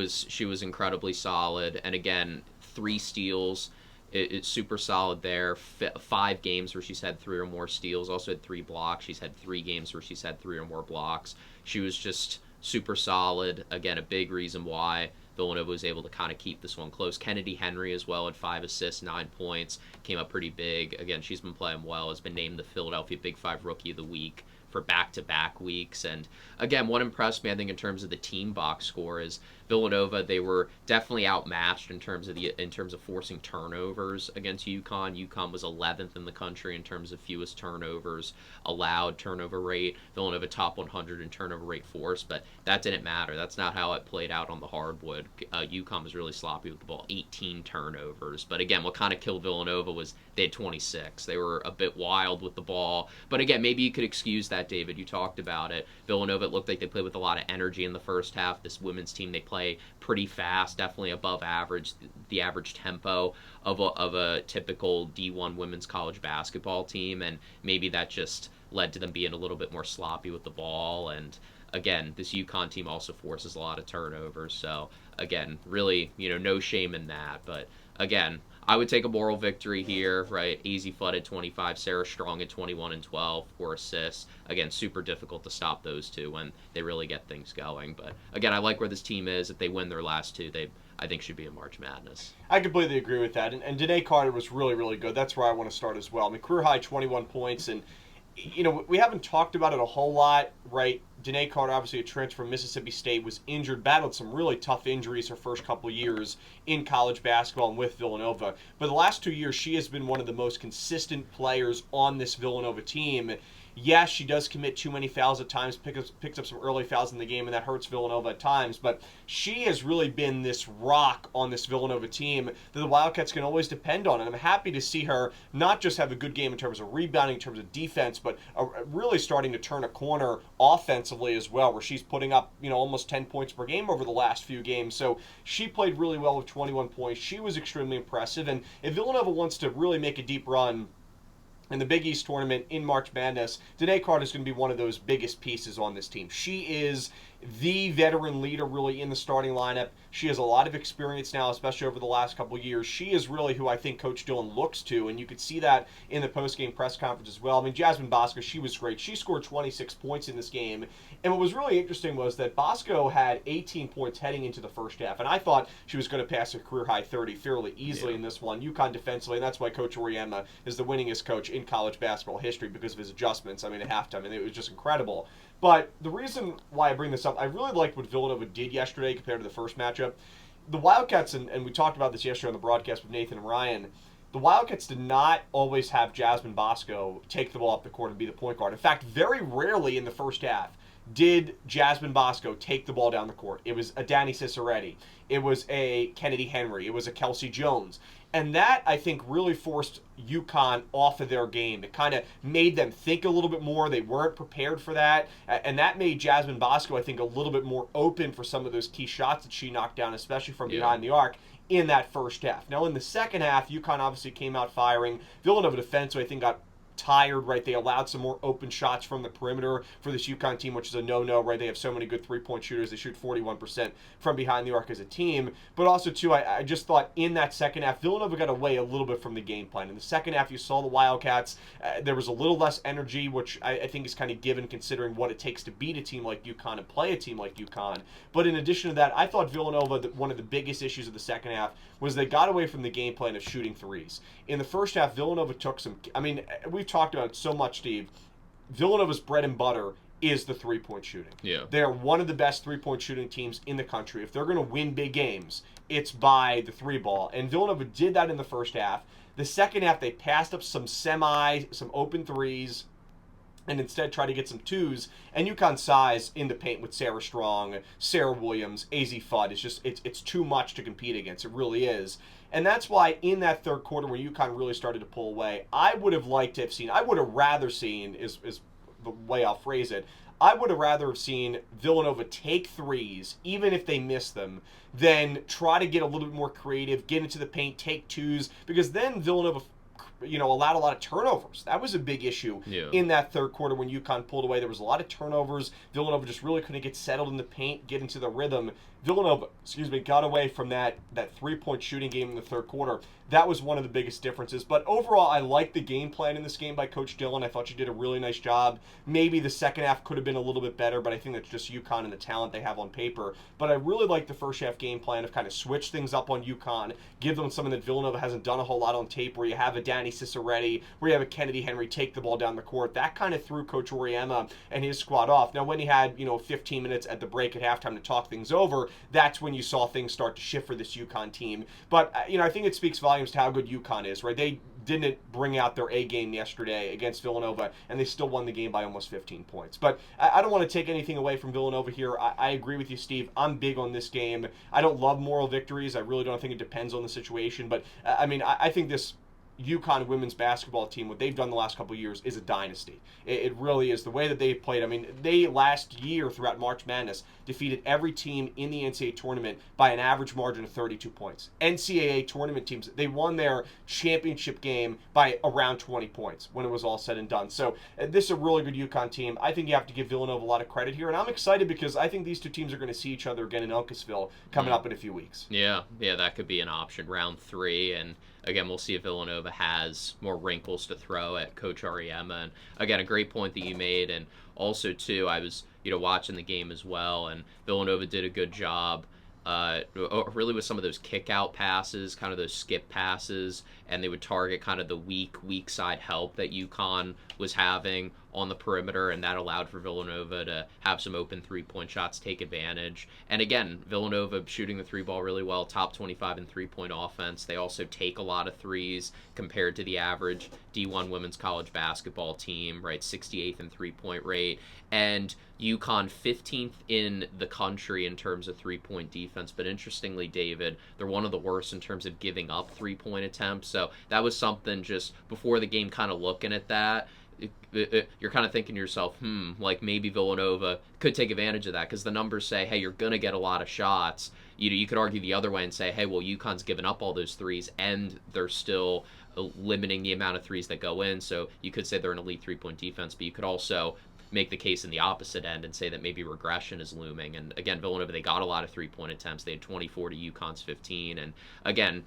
was incredibly solid, and again, 3 steals. It's super solid there. 5 games where she's had 3 or more steals. Also had 3 blocks. She's had 3 games where she's had 3 or more blocks. She was just super solid. Again, a big reason why Villanova was able to kind of keep this one close. Kennedy Henry as well had 5 assists, 9 points. Came up pretty big. Again, she's been playing well. Has been named the Philadelphia Big 5 Rookie of the Week for back-to-back weeks. And again, what impressed me, I think, in terms of the team box score is Villanova, they were definitely outmatched in terms of forcing turnovers against UConn. UConn was 11th in the country in terms of fewest turnovers allowed, turnover rate. Villanova top 100 in turnover rate forced, but that didn't matter. That's not how it played out on the hardwood. UConn was really sloppy with the ball, 18 turnovers. But again, what kind of killed Villanova was they had 26. They were a bit wild with the ball. But again, maybe you could excuse that, David. You talked about it. Villanova, it looked like they played with a lot of energy in the first half. This women's team, they play pretty fast, definitely above average, the average tempo of a typical D1 women's college basketball team, and maybe that just led to them being a little bit more sloppy with the ball. And again, this UConn team also forces a lot of turnovers, so again, really, no shame in that. But again, I would take a moral victory here, right? Easy Flood at 25, Sarah Strong at 21 and 12 for assists. Again, super difficult to stop those two when they really get things going. But again, I like where this team is. If they win their last 2, I think should be in March Madness. I completely agree with that. And Danae Carter was really, really good. That's where I want to start as well. Career high 21 points, and we haven't talked about it a whole lot, right? Danae Carter, obviously a transfer from Mississippi State, was injured, battled some really tough injuries her first couple of years in college basketball and with Villanova. But the last 2 years, she has been one of the most consistent players on this Villanova team. Yes, she does commit too many fouls at times, picks up some early fouls in the game, and that hurts Villanova at times. But she has really been this rock on this Villanova team that the Wildcats can always depend on. And I'm happy to see her not just have a good game in terms of rebounding, in terms of defense, but really starting to turn a corner offensively as well, where she's putting up, almost 10 points per game over the last few games. So she played really well with 21 points. She was extremely impressive. And if Villanova wants to really make a deep run in the Big East tournament in March Madness, Danae Carter is going to be one of those biggest pieces on this team. She is the veteran leader really in the starting lineup. She has a lot of experience now, especially over the last couple of years. She is really who I think Coach Dillon looks to, and you could see that in the post-game press conference as well. I mean, Jasmine Bosco, she was great. She scored 26 points in this game, and what was really interesting was that Bosco had 18 points heading into the first half, and I thought she was going to pass a career-high 30 fairly easily in this one. UConn defensively, and that's why Coach Auriemma is the winningest coach in college basketball history because of his adjustments. I mean, at halftime, and it was just incredible. But the reason why I bring this up, I really liked what Villanova did yesterday compared to the first matchup. The Wildcats, and we talked about this yesterday on the broadcast with Nathan and Ryan, the Wildcats did not always have Jasmine Bosco take the ball up the court and be the point guard. In fact, very rarely in the first half did Jasmine Bosco take the ball down the court. It was a Danny Ciceretti. It was a Kennedy Henry. It was a Kelsey Jones. And that, I think, really forced UConn off of their game. It kind of made them think a little bit more. They weren't prepared for that. And that made Jasmine Bosco, I think, a little bit more open for some of those key shots that she knocked down, especially from behind the arc in that first half. Now, in the second half, UConn obviously came out firing. Villanova defensively, I think, got tired, right? They allowed some more open shots from the perimeter for this UConn team, which is a no-no, right? They have so many good three-point shooters. They shoot 41% from behind the arc as a team. But also, too, I just thought in that second half, Villanova got away a little bit from the game plan. In the second half, you saw the Wildcats. There was a little less energy, which I think is kind of given considering what it takes to beat a team like UConn and play a team like UConn. But in addition to that, I thought Villanova, one of the biggest issues of the second half was they got away from the game plan of shooting threes. In the first half, Villanova took some, we've talked about it so much, Steve. Villanova's bread and butter is the three-point shooting. Yeah. They're one of the best three-point shooting teams in the country. If they're going to win big games, it's by the three ball. And Villanova did that in the first half. The second half, they passed up some open threes, and instead try to get some twos. And UConn's size in the paint with Sarah Strong, Sarah Williams, AZ Fudd, it's too much to compete against. It really is. And that's why in that third quarter where UConn really started to pull away, I would have rather seen, is the way I'll phrase it, I would have rather have seen Villanova take threes, even if they miss them, than try to get a little bit more creative, get into the paint, take twos, because then Villanova allowed a lot of turnovers. That was a big issue in that third quarter when UConn pulled away. There was a lot of turnovers. Villanova just really couldn't get settled in the paint, get into the rhythm. Villanova, got away from that three-point shooting game in the third quarter. That was one of the biggest differences. But overall, I liked the game plan in this game by Coach Dillon. I thought she did a really nice job. Maybe the second half could have been a little bit better, but I think that's just UConn and the talent they have on paper. But I really liked the first half game plan of kind of switch things up on UConn, give them something that Villanova hasn't done a whole lot on tape, where you have a Danny Ciceretti, where you have a Kennedy Henry take the ball down the court. That kind of threw Coach Auriemma and his squad off. Now, when he had 15 minutes at the break at halftime to talk things over, that's when you saw things start to shift for this UConn team. But I think it speaks volumes to how good UConn is, right? They didn't bring out their A game yesterday against Villanova, and they still won the game by almost 15 points. But I don't want to take anything away from Villanova here. I agree with you, Steve. I'm big on this game. I don't love moral victories. I really don't think it depends on the situation. But, I think this UConn women's basketball team, what they've done the last couple of years, is a dynasty. It really is. The way that they've played, they last year throughout March Madness defeated every team in the NCAA tournament by an average margin of 32 points. NCAA tournament teams, they won their championship game by around 20 points when it was all said and done. So this is a really good UConn team. I think you have to give Villanova a lot of credit here, and I'm excited because I think these two teams are going to see each other again in Uncasville coming up in a few weeks. Yeah, that could be an option, round 3, and again, we'll see if Villanova has more wrinkles to throw at Coach Auriemma. And again, a great point that you made. And also, too, I was watching the game as well, and Villanova did a good job really with some of those kick-out passes, kind of those skip passes, and they would target kind of the weak side help that UConn was having on the perimeter, and that allowed for Villanova to have some open three-point shots, take advantage. And again, Villanova shooting the three ball really well, top 25 in three-point offense. They also take a lot of threes compared to the average D1 women's college basketball team, right? 68th in three-point rate. And UConn 15th in the country in terms of three-point defense. But interestingly, David, they're one of the worst in terms of giving up three-point attempts. So that was something just before the game, kind of looking at that. You're kind of thinking to yourself, like maybe Villanova could take advantage of that, because the numbers say, hey, you're going to get a lot of shots. You could argue the other way and say, hey, well, UConn's given up all those threes, and they're still limiting the amount of threes that go in. So you could say they're an elite three-point defense, but you could also make the case in the opposite end and say that maybe regression is looming. And again, Villanova, they got a lot of three-point attempts. They had 24 to UConn's 15. And again,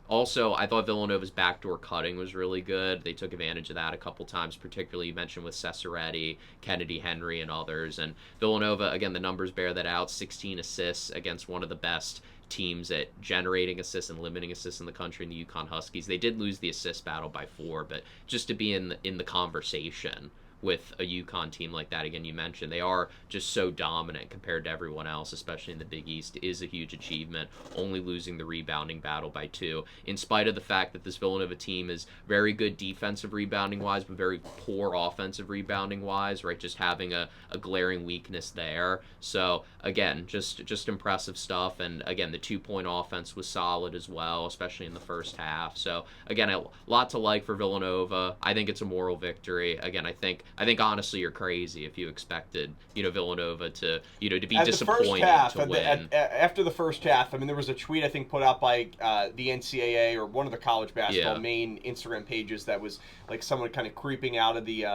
also, I thought Villanova's backdoor cutting was really good. They took advantage of that a couple times, particularly you mentioned with Cesaretti, Kennedy Henry, and others. And Villanova, again, the numbers bear that out, 16 assists against one of the best teams at generating assists and limiting assists in the country, in the UConn Huskies. They did lose the assist battle by 4, but just to be in the conversation with a UConn team like that, again, you mentioned they are just so dominant compared to everyone else, especially in the Big East, is a huge achievement, only losing the rebounding battle by 2, in spite of the fact that this Villanova team is very good defensive rebounding wise, but very poor offensive rebounding wise, right? Just having a glaring weakness there. So again, just impressive stuff. And again, the 2-point offense was solid as well, especially in the first half. So again, a lot to like for Villanova. I think it's a moral victory. Again, I think honestly you're crazy if you expected, Villanova to, to be disappointed to win. After the first half, I mean, there was a tweet I think put out by the NCAA or one of the college basketball main Instagram pages that was like someone kind of creeping out of the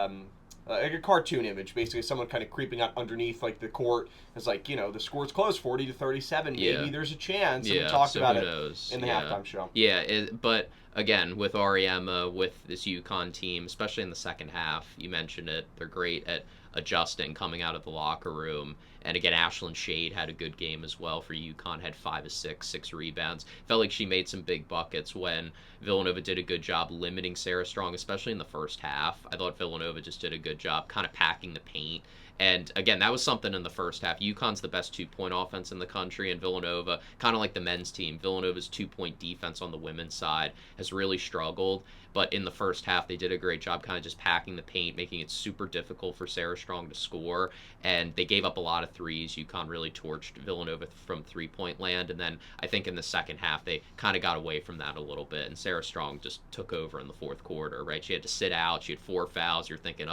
like a cartoon image, basically someone kind of creeping out underneath like the court. It's like, the score's close, 40-37. Maybe there's a chance. And we talked about it in the halftime show. Yeah, but again, with Ariema, with this UConn team, especially in the second half, you mentioned it, they're great at adjusting, coming out of the locker room. And again, Ashlyn Shade had a good game as well for UConn, had 5 of 6 rebounds. Felt like she made some big buckets when Villanova did a good job limiting Sarah Strong, especially in the first half. I thought Villanova just did a good job kind of packing the paint. And again, that was something in the first half. UConn's the best 2-point offense in the country, and Villanova, kind of like the men's team, Villanova's 2-point defense on the women's side has really struggled. But in the first half, they did a great job kind of just packing the paint, making it super difficult for Sarah Strong to score. And they gave up a lot of threes. UConn really torched Villanova from three-point land. And then I think in the second half, they kind of got away from that a little bit. And Sarah Strong just took over in the fourth quarter, right? She had to sit out. She had 4 fouls. You're thinking,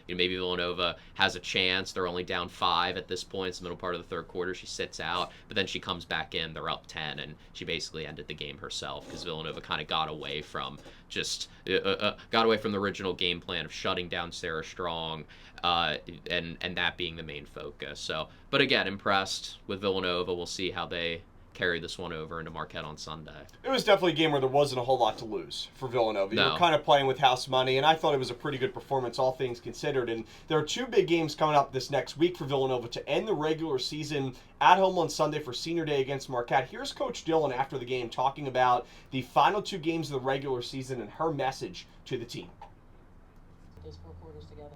maybe Villanova has a chance. They're only down 5 at this point. It's the middle part of the third quarter. She sits out. But then she comes back in. They're up 10. And she basically ended the game herself because Villanova kind of got away from the original game plan of shutting down Sarah Strong, and that being the main focus. So, but again, impressed with Villanova. We'll see how they carry this one over into Marquette on Sunday. It was definitely a game where there wasn't a whole lot to lose for Villanova. You were kind of playing with house money, and I thought it was a pretty good performance, all things considered. And there are 2 big games coming up this next week for Villanova to end the regular season at home on Sunday for Senior Day against Marquette. Here's Coach Dillon after the game talking about the final 2 games of the regular season and her message to the team. Those 4 quarters together.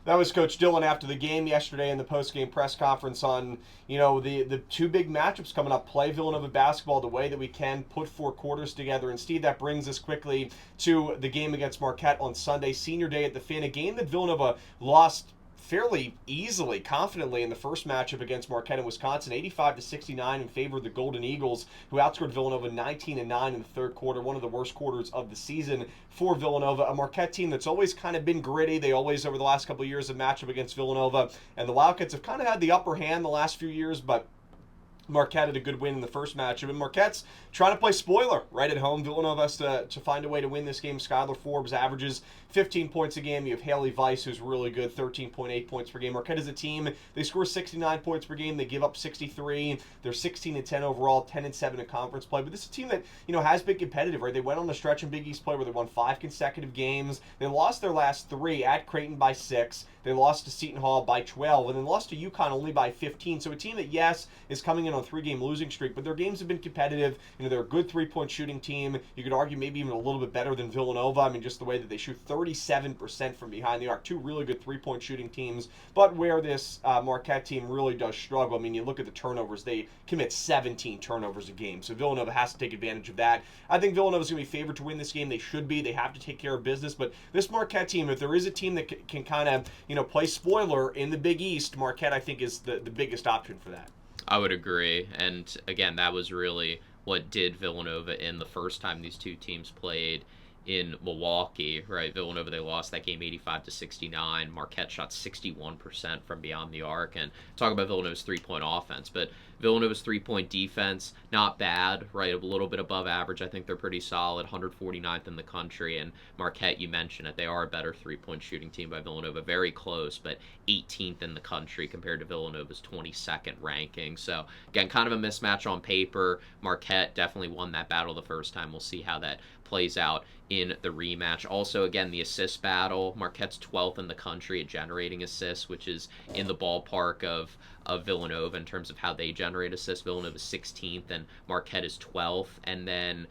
That was Coach Dillon after the game yesterday in the post-game press conference on, the 2 big matchups coming up. Play Villanova basketball the way that we can, put 4 quarters together. And Steve, that brings us quickly to the game against Marquette on Sunday, Senior Day at the Fin, a game that Villanova lost fairly easily, confidently in the first matchup against Marquette in Wisconsin, 85-69 in favor of the Golden Eagles, who outscored Villanova 19-9 in the third quarter, one of the worst quarters of the season for Villanova. A Marquette team that's always kind of been gritty. They always, over the last couple of years, have matched up against Villanova, and the Wildcats have kind of had the upper hand the last few years, but Marquette had a good win in the first matchup, and Marquette's trying to play spoiler right at home. Villanova has to find a way to win this game. Skylar Forbes averages 15 points a game. You have Haley Weiss, who's really good, 13.8 points per game. Marquette is a team, they score 69 points per game. They give up 63. They're 16-10 overall, 10-7 in conference play. But this is a team that, has been competitive, right? They went on a stretch in Big East play where they won 5 consecutive games. They lost their last 3 at Creighton by 6. They lost to Seton Hall by 12, and then lost to UConn only by 15. So a team that, yes, is coming in again, on a 3-game losing streak, but their games have been competitive. They're a good three-point shooting team. You could argue maybe even a little bit better than Villanova. I mean, just the way that they shoot 37% from behind the arc. Two really good three-point shooting teams, but where this Marquette team really does struggle, I mean, you look at the turnovers. They commit 17 turnovers a game, so Villanova has to take advantage of that. I think Villanova's going to be favored to win this game. They should be. They have to take care of business, but this Marquette team, if there is a team that can kind of, play spoiler in the Big East, Marquette, I think, is the biggest option for that. I would agree. And again, that was really what did Villanova in the first time these two teams played in Milwaukee, right? Villanova, they lost that game 85-69. Marquette shot 61% from beyond the arc. And talk about Villanova's three-point offense, but Villanova's three-point defense, not bad, right? A little bit above average. I think they're pretty solid, 149th in the country. And Marquette, you mentioned it, they are a better three-point shooting team by Villanova. Very close, but 18th in the country compared to Villanova's 22nd ranking. So, again, kind of a mismatch on paper. Marquette definitely won that battle the first time. We'll see how that plays out in the rematch. Also, again, the assist battle. Marquette's 12th in the country at generating assists, which is in the ballpark of Villanova in terms of how they generate assists. Villanova's 16th and Marquette is 12th. And then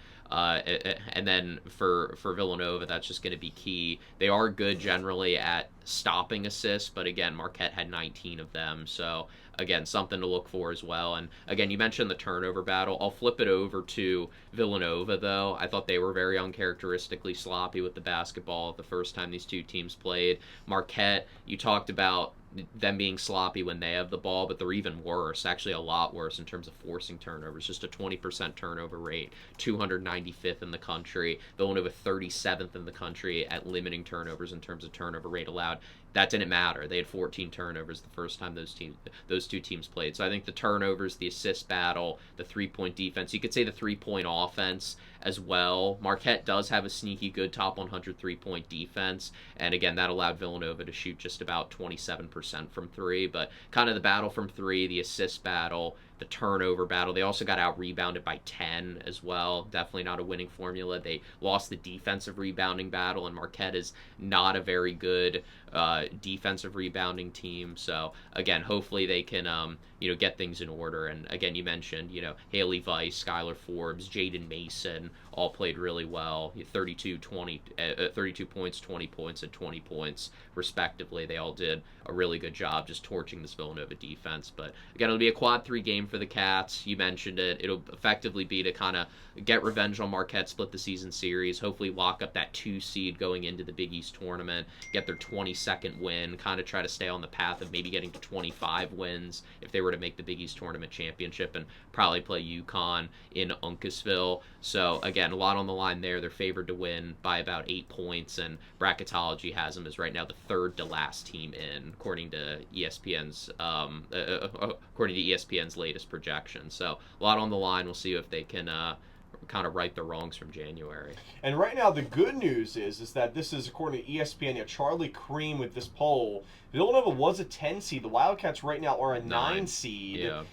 for Villanova, that's just going to be key. They are good generally at stopping assists, but again, Marquette had 19 of them. So again, something to look for as well. And again, you mentioned the turnover battle. I'll flip it over to Villanova, though. I thought they were very uncharacteristically sloppy with the basketball the first time these two teams played. Marquette, you talked about them being sloppy when they have the ball, but they're even worse, actually a lot worse in terms of forcing turnovers. Just a 20% turnover rate, 295th in the country. Villanova 37th in the country at limiting turnovers in terms of turnover rate allowed. That didn't matter. They had 14 turnovers the first time those two teams played. So I think the turnovers, the assist battle, the three-point defense, you could say the three-point offense as well. Marquette does have a sneaky good top 100 three-point defense, and again, that allowed Villanova to shoot just about 27% from three, but kind of the battle from three, the assist battle, the turnover battle. They also got out-rebounded by 10 as well. Definitely not a winning formula. They lost the defensive rebounding battle, and Marquette is not a very good defensive rebounding team. So, again, hopefully they can, get things in order. And, again, you mentioned, Haley Weiss, Skylar Forbes, Jaden Mason all played really well. 32 points, 20 points, and 20 points, respectively. They all did a really good job just torching this Villanova defense. But, again, it'll be a quad 3 game for the Cats. You mentioned it. It'll effectively be to kind of get revenge on Marquette, split the season series, hopefully lock up that 2 seed going into the Big East tournament, get their 22nd win, kind of try to stay on the path of maybe getting to 25 wins if they were to make the Big East tournament championship, and probably play UConn in Uncasville. So, again, a lot on the line there. They're favored to win by about 8 points, and Bracketology has them as right now the third to last team in, according to ESPN's latest projection. So, a lot on the line. We'll see if they can kind of right the wrongs from January. And right now, the good news is that this is, according to ESPN, Charlie Cream with this poll. Villanova was a 10 seed. The Wildcats right now are a 9 seed. Yeah.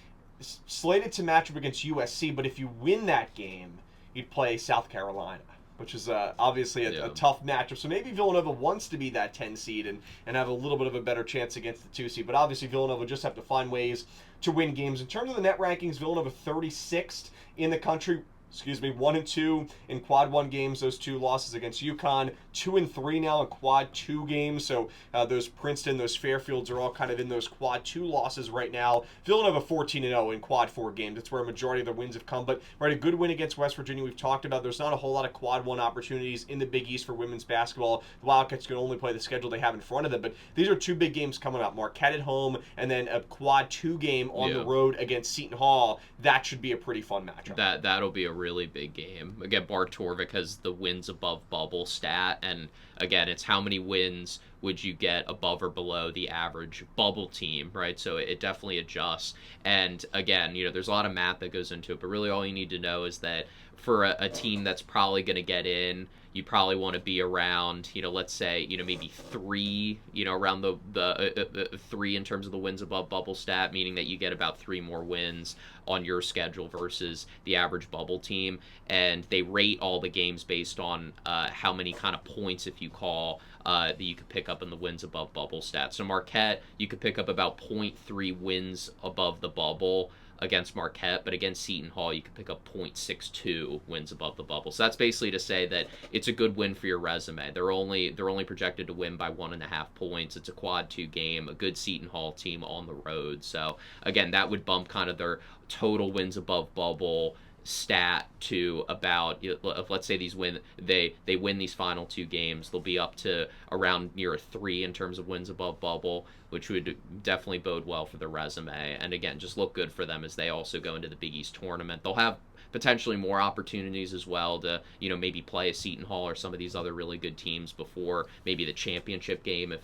Slated to match up against USC, but if you win that game, you'd play South Carolina, which is obviously a tough matchup. So maybe Villanova wants to be that 10 seed and have a little bit of a better chance against the 2 seed. But obviously Villanova just have to find ways to win games. In terms of the net rankings, Villanova 36th in the country. 1-2 in quad 1 games, those 2 losses against UConn, 2-3 now in quad 2 games. So those Princeton, those Fairfields are all kind of in those quad 2 losses right now. Villanova 14-0 in quad 4 games. That's where a majority of their wins have come. But a good win against West Virginia we've talked about. There's not a whole lot of quad 1 opportunities in the Big East for women's basketball. The Wildcats can only play the schedule they have in front of them. But these are 2 big games coming up. Marquette at home and then a quad 2 game on the road against Seton Hall. That should be a pretty fun matchup. That'll be a really big game. Again, Bart Torvik has the wins above bubble stat, and again, it's how many wins would you get above or below the average bubble team, right? So it definitely adjusts. And again, there's a lot of math that goes into it, but really all you need to know is that for a team that's probably going to get in, you probably want to be around, let's say, maybe 3, around the 3 in terms of the wins above bubble stat, meaning that you get about 3 more wins on your schedule versus the average bubble team. And they rate all the games based on how many kind of points, if you call, that you could pick up in the wins above bubble stat. So Marquette, you could pick up about 0.3 wins above the bubble. against Marquette, but against Seton Hall, you could pick up .62 wins above the bubble. So that's basically to say that it's a good win for your resume. They're only projected to win by 1.5 points. It's a quad 2 game, a good Seton Hall team on the road. So again, that would bump kind of their total wins above bubble stat to about, let's say they win these final 2 games, they'll be up to around near a 3 in terms of wins above bubble, which would definitely bode well for their resume, and again, just look good for them as they also go into the Big East tournament. They'll have potentially more opportunities as well to, maybe play a Seton Hall or some of these other really good teams before maybe the championship game,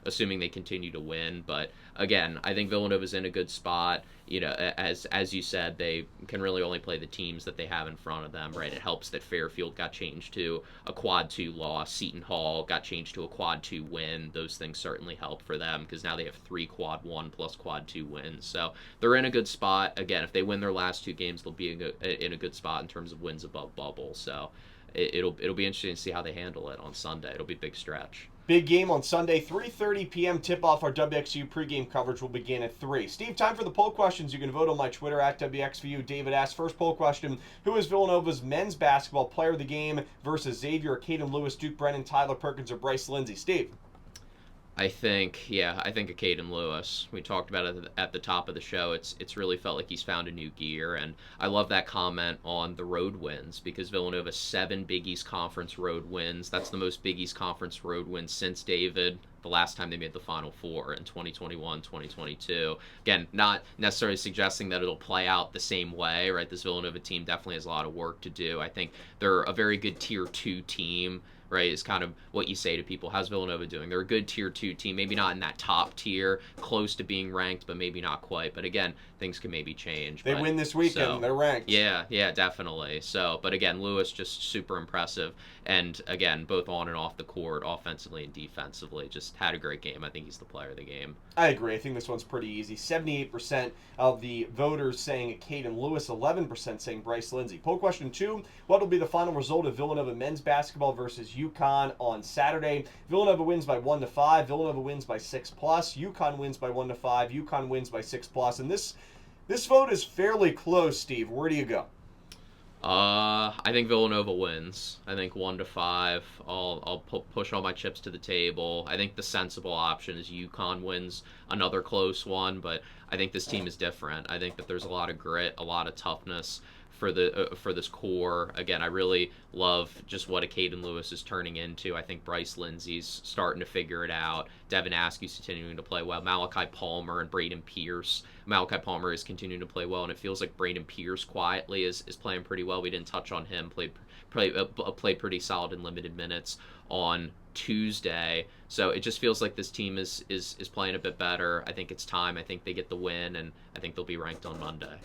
assuming they continue to win. But again, I think Villanova's in a good spot. As you said, they can really only play the teams that they have in front of them, right? It helps that Fairfield got changed to a quad 2 loss. Seton Hall got changed to a quad 2 win. Those things certainly help for them because now they have 3 quad 1 plus quad 2 wins. So they're in a good spot. Again, if they win their last 2 games, they'll be in a good spot in terms of wins above bubble. So it'll be interesting to see how they handle it on Sunday. It'll be a big stretch. Big game on Sunday, 3:30 p.m. tip-off. Our WXVU pregame coverage will begin at 3. Steve, time for the poll questions. You can vote on my Twitter at WXVU. David asks, first poll question, who is Villanova's men's basketball player of the game versus Xavier, Cain Lewis, Duke Brennan, Tyler Perkins, or Bryce Lindsay? Steve? I think a Cain Lewis. We talked about it at the top of the show. It's really felt like he's found a new gear, and I love that comment on the road wins because Villanova 7 Big East Conference road wins. That's the most Big East Conference road wins since David, the last time they made the Final Four in 2021, 2022. Again, not necessarily suggesting that it'll play out the same way, right? This Villanova team definitely has a lot of work to do. I think they're a very good Tier 2 team, right, is kind of what you say to people. How's Villanova doing? They're a good Tier 2 team, maybe not in that top tier, close to being ranked, but maybe not quite. But again, things can maybe change. They win this weekend, they're ranked. Yeah, definitely. So, but again, Lewis just super impressive. And again, both on and off the court, offensively and defensively, just had a great game. I think he's the player of the game. I agree. I think this one's pretty easy. 78% of the voters saying Cain Lewis, 11% saying Bryce Lindsay. Poll question 2, what will be the final result of Villanova men's basketball versus UConn on Saturday? Villanova wins by 1-5. Villanova wins by 6+. UConn wins by 1-5. UConn wins by 6+. And this vote is fairly close, Steve. Where do you go? I think Villanova wins. I think 1-5. I'll push all my chips to the table. I think the sensible option is UConn wins another close one, but I think this team is different. I think that there's a lot of grit, a lot of toughness for this core. Again, I really love just what a Cain Lewis is turning into. I think Bryce Lindsay's starting to figure it out. Devin Askew's continuing to play well. Malachi Palmer and Braden Pierce. Malachi Palmer is continuing to play well, and it feels like Braden Pierce quietly is playing pretty well. We didn't touch on him. Played pretty solid in limited minutes on Tuesday. So it just feels like this team is playing a bit better. I think it's time. I think they get the win, and I think they'll be ranked on Monday.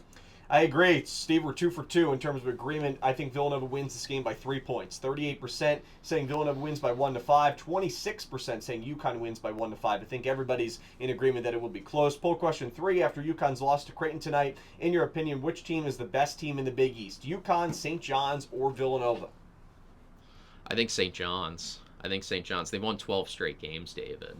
I agree. Steve, we're 2 for 2 in terms of agreement. I think Villanova wins this game by 3 points. 38% saying Villanova wins by 1-5. 26% saying UConn wins by 1-5. I think everybody's in agreement that it will be close. Poll question 3, after UConn's loss to Creighton tonight, in your opinion, which team is the best team in the Big East? UConn, St. John's, or Villanova? I think St. John's. They've won 12 straight games, David.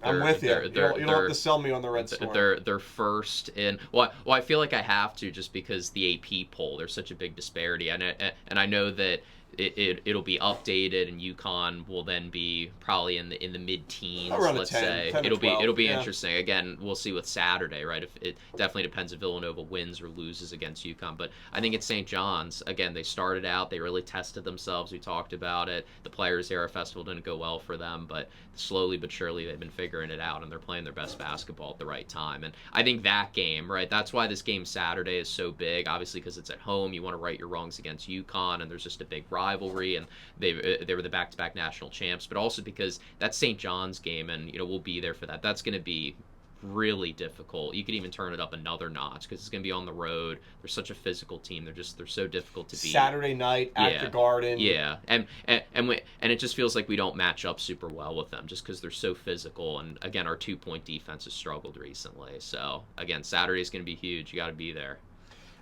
I'm with you. You don't have to sell me on the Red Storm. They're first in. Well, I feel like I have to just because the AP poll. There's such a big disparity, and I know that it'll be updated, and UConn will then be probably in the mid-teens. Let's 10, say 10 it'll be yeah. Interesting. Again, we'll see with Saturday, right? If it definitely depends if Villanova wins or loses against UConn. But I think it's St. John's. Again, they started out, they really tested themselves. We talked about it. The Players Era Festival didn't go well for them, but slowly but surely they've been figuring it out, and they're playing their best basketball at the right time. And I think that game, right? That's why this game Saturday is so big. Obviously, because it's at home, you want to right your wrongs against UConn, and there's just a big rivalry, and they were the back-to-back national champs, but also because that's St. John's game, and we'll be there for that. That's going to be really difficult. You could even turn it up another notch because it's going to be on the road. They're such a physical team. They're so difficult to beat. Saturday night at the Garden. Yeah, and it just feels like we don't match up super well with them just because they're so physical. And again, our 2-point defense has struggled recently. So again, Saturday's going to be huge. You got to be there.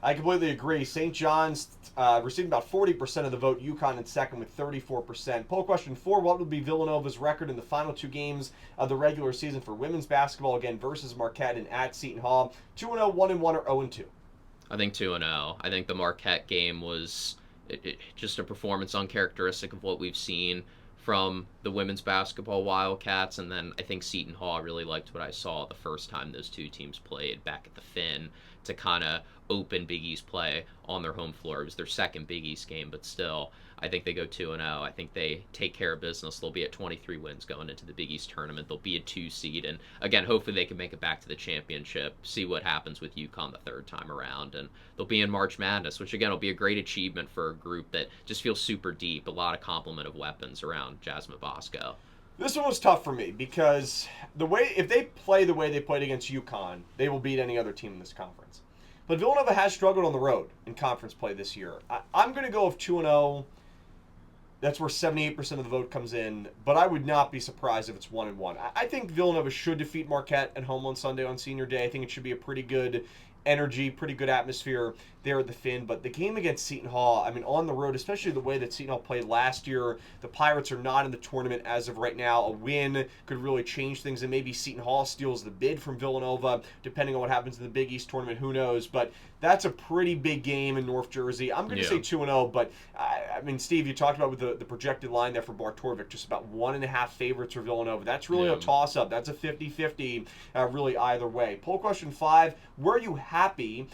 I completely agree. St. John's receiving about 40% of the vote. UConn in second with 34%. Poll question 4, what will be Villanova's record in the final 2 games of the regular season for women's basketball, again, versus Marquette and at Seton Hall? 2-0, 1-1, or 0-2? I think 2-0. I think the Marquette game was just a performance uncharacteristic of what we've seen from the women's basketball Wildcats, and then I think Seton Hall really liked what I saw the first time those two teams played back at the Finn to kind of open Big East play on their home floor. It was their second Big East game, but still, I think they go 2-0. I think they take care of business. They'll be at 23 wins going into the Big East tournament. They'll be a 2 seed, and again, hopefully they can make it back to the championship, see what happens with UConn the third time around, and they'll be in March Madness, which again will be a great achievement for a group that just feels super deep, a lot of complement of weapons around Jasmine Bosco. This one was tough for me because if they play the way they played against UConn, they will beat any other team in this conference. But Villanova has struggled on the road in conference play this year. I'm going to go with 2-0. That's where 78% of the vote comes in, but I would not be surprised if it's 1-1. I think Villanova should defeat Marquette at home on Sunday on Senior Day. I think it should be a pretty good energy, pretty good atmosphere there at the Finn. But the game against Seton Hall, I mean, on the road, especially the way that Seton Hall played last year, the Pirates are not in the tournament as of right now. A win could really change things, and maybe Seton Hall steals the bid from Villanova, depending on what happens in the Big East tournament. Who knows? But that's a pretty big game in North Jersey. I'm going to say 2-0, but I mean, Steve, you talked about with the projected line there for Bartorvik, just about 1.5 favorites for Villanova. That's really a toss-up. That's a 50-50, really either way. Poll question 5, were you happy,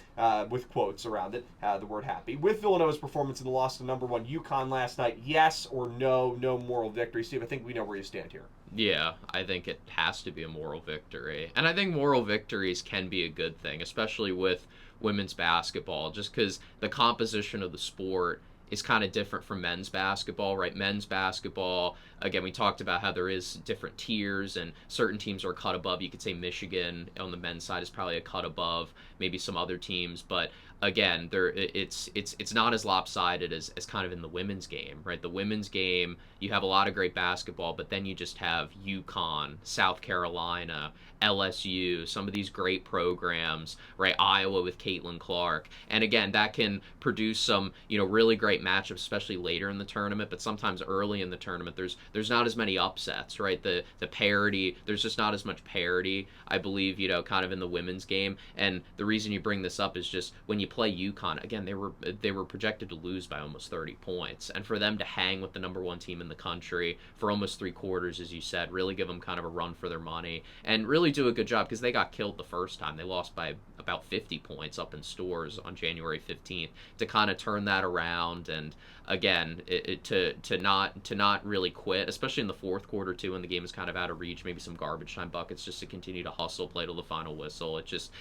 with quotes around it, the word happy, with Villanova's performance in the loss to number 1 UConn last night? Yes or no moral victory? Steve, I think we know where you stand here. Yeah, I think it has to be a moral victory. And I think moral victories can be a good thing, especially with women's basketball, just because the composition of the sport is kind of different from men's basketball, right? Men's basketball, again, we talked about how there is different tiers and certain teams are a cut above. You could say Michigan on the men's side is probably a cut above maybe some other teams, but again, it's not as lopsided as kind of in the women's game, right? The women's game, you have a lot of great basketball, but then you just have UConn, South Carolina, LSU, some of these great programs, right? Iowa with Caitlin Clark. And again, that can produce some, really great matchups, especially later in the tournament, but sometimes early in the tournament, there's not as many upsets, right? The parity, there's just not as much parity, I believe, kind of in the women's game. And the reason you bring this up is just when you play UConn, again, they were projected to lose by almost 30 points. And for them to hang with the number 1 team in the country for almost 3 quarters, as you said, really give them kind of a run for their money and really do a good job, because they got killed the first time. They lost by about 50 points up in Stores on January 15th, to kind of turn that around. And again, to not really quit, especially in the fourth quarter too, when the game is kind of out of reach, maybe some garbage time buckets, just to continue to hustle, play till the final whistle. It just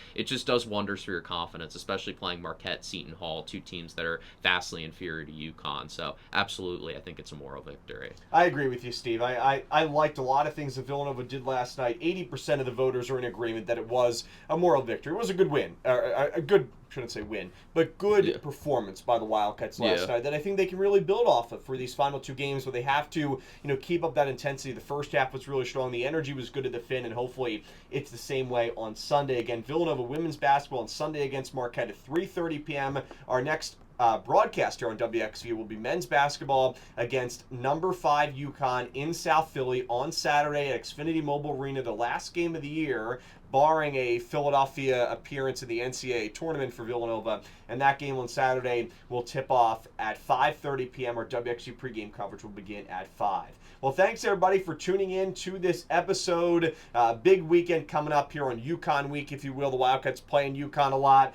does wonders for your confidence, especially playing Marquette, Seton Hall, 2 teams that are vastly inferior to UConn. So absolutely, I think it's a moral victory. I agree with you, Steve. I liked a lot of things that Villanova did last night. 80% of the voters are in agreement that it was a moral victory. It was a good win, a good, shouldn't say win, but good performance by the Wildcats last night that I think they can really build off of for these final 2 games, where they have to, keep up that intensity. The first half was really strong. The energy was good at the Finn, and hopefully it's the same way on Sunday. Again, Villanova women's basketball on Sunday against Marquette at 3:30 p.m. Our next broadcast here on WXVU will be men's basketball against number 5 UConn in South Philly on Saturday at Xfinity Mobile Arena, the last game of the year, barring a Philadelphia appearance in the NCAA tournament for Villanova. And that game on Saturday will tip off at 5:30 p.m. Our WXU pregame coverage will begin at 5. Well, thanks everybody for tuning in to this episode. Big weekend coming up here on UConn week, if you will. The Wildcats playing UConn a lot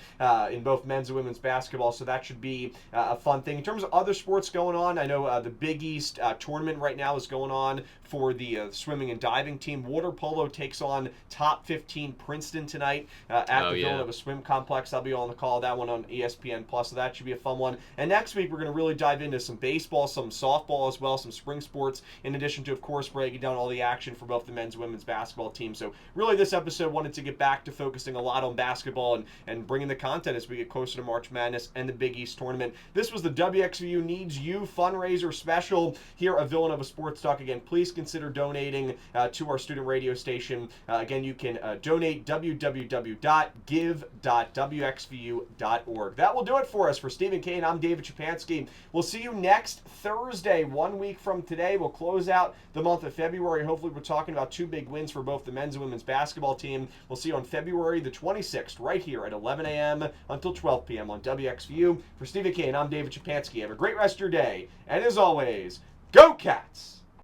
in both men's and women's basketball, so that should be a fun thing. In terms of other sports going on, I know the Big East tournament right now is going on for the swimming and diving team. Water polo takes on top 15 Princeton tonight at the Villanova Swim Complex. I'll be on the call, that one on ESPN+, so that should be a fun one. And next week, we're going to really dive into some baseball, some softball as well, some spring sports, in addition to, of course, breaking down all the action for both the men's and women's basketball teams. So really, this episode wanted to get back to focusing a lot on basketball and bringing the content as we get closer to March Madness and the Big East tournament. This was the WXVU Needs You fundraiser special here at Villanova Sports Talk. Again, please consider donating to our student radio station. Again, you can donate www.give.wxvu WXVU.org. That will do it for us. For Stephen Cain, I'm David Szczepanski. We'll see you next Thursday, 1 week from today. We'll close out the month of February. Hopefully, we're talking about 2 big wins for both the men's and women's basketball team. We'll see you on February the 26th, right here at 11 a.m. until 12 p.m. on WXVU. For Stephen Cain, I'm David Szczepanski. Have a great rest of your day. And as always, go Cats!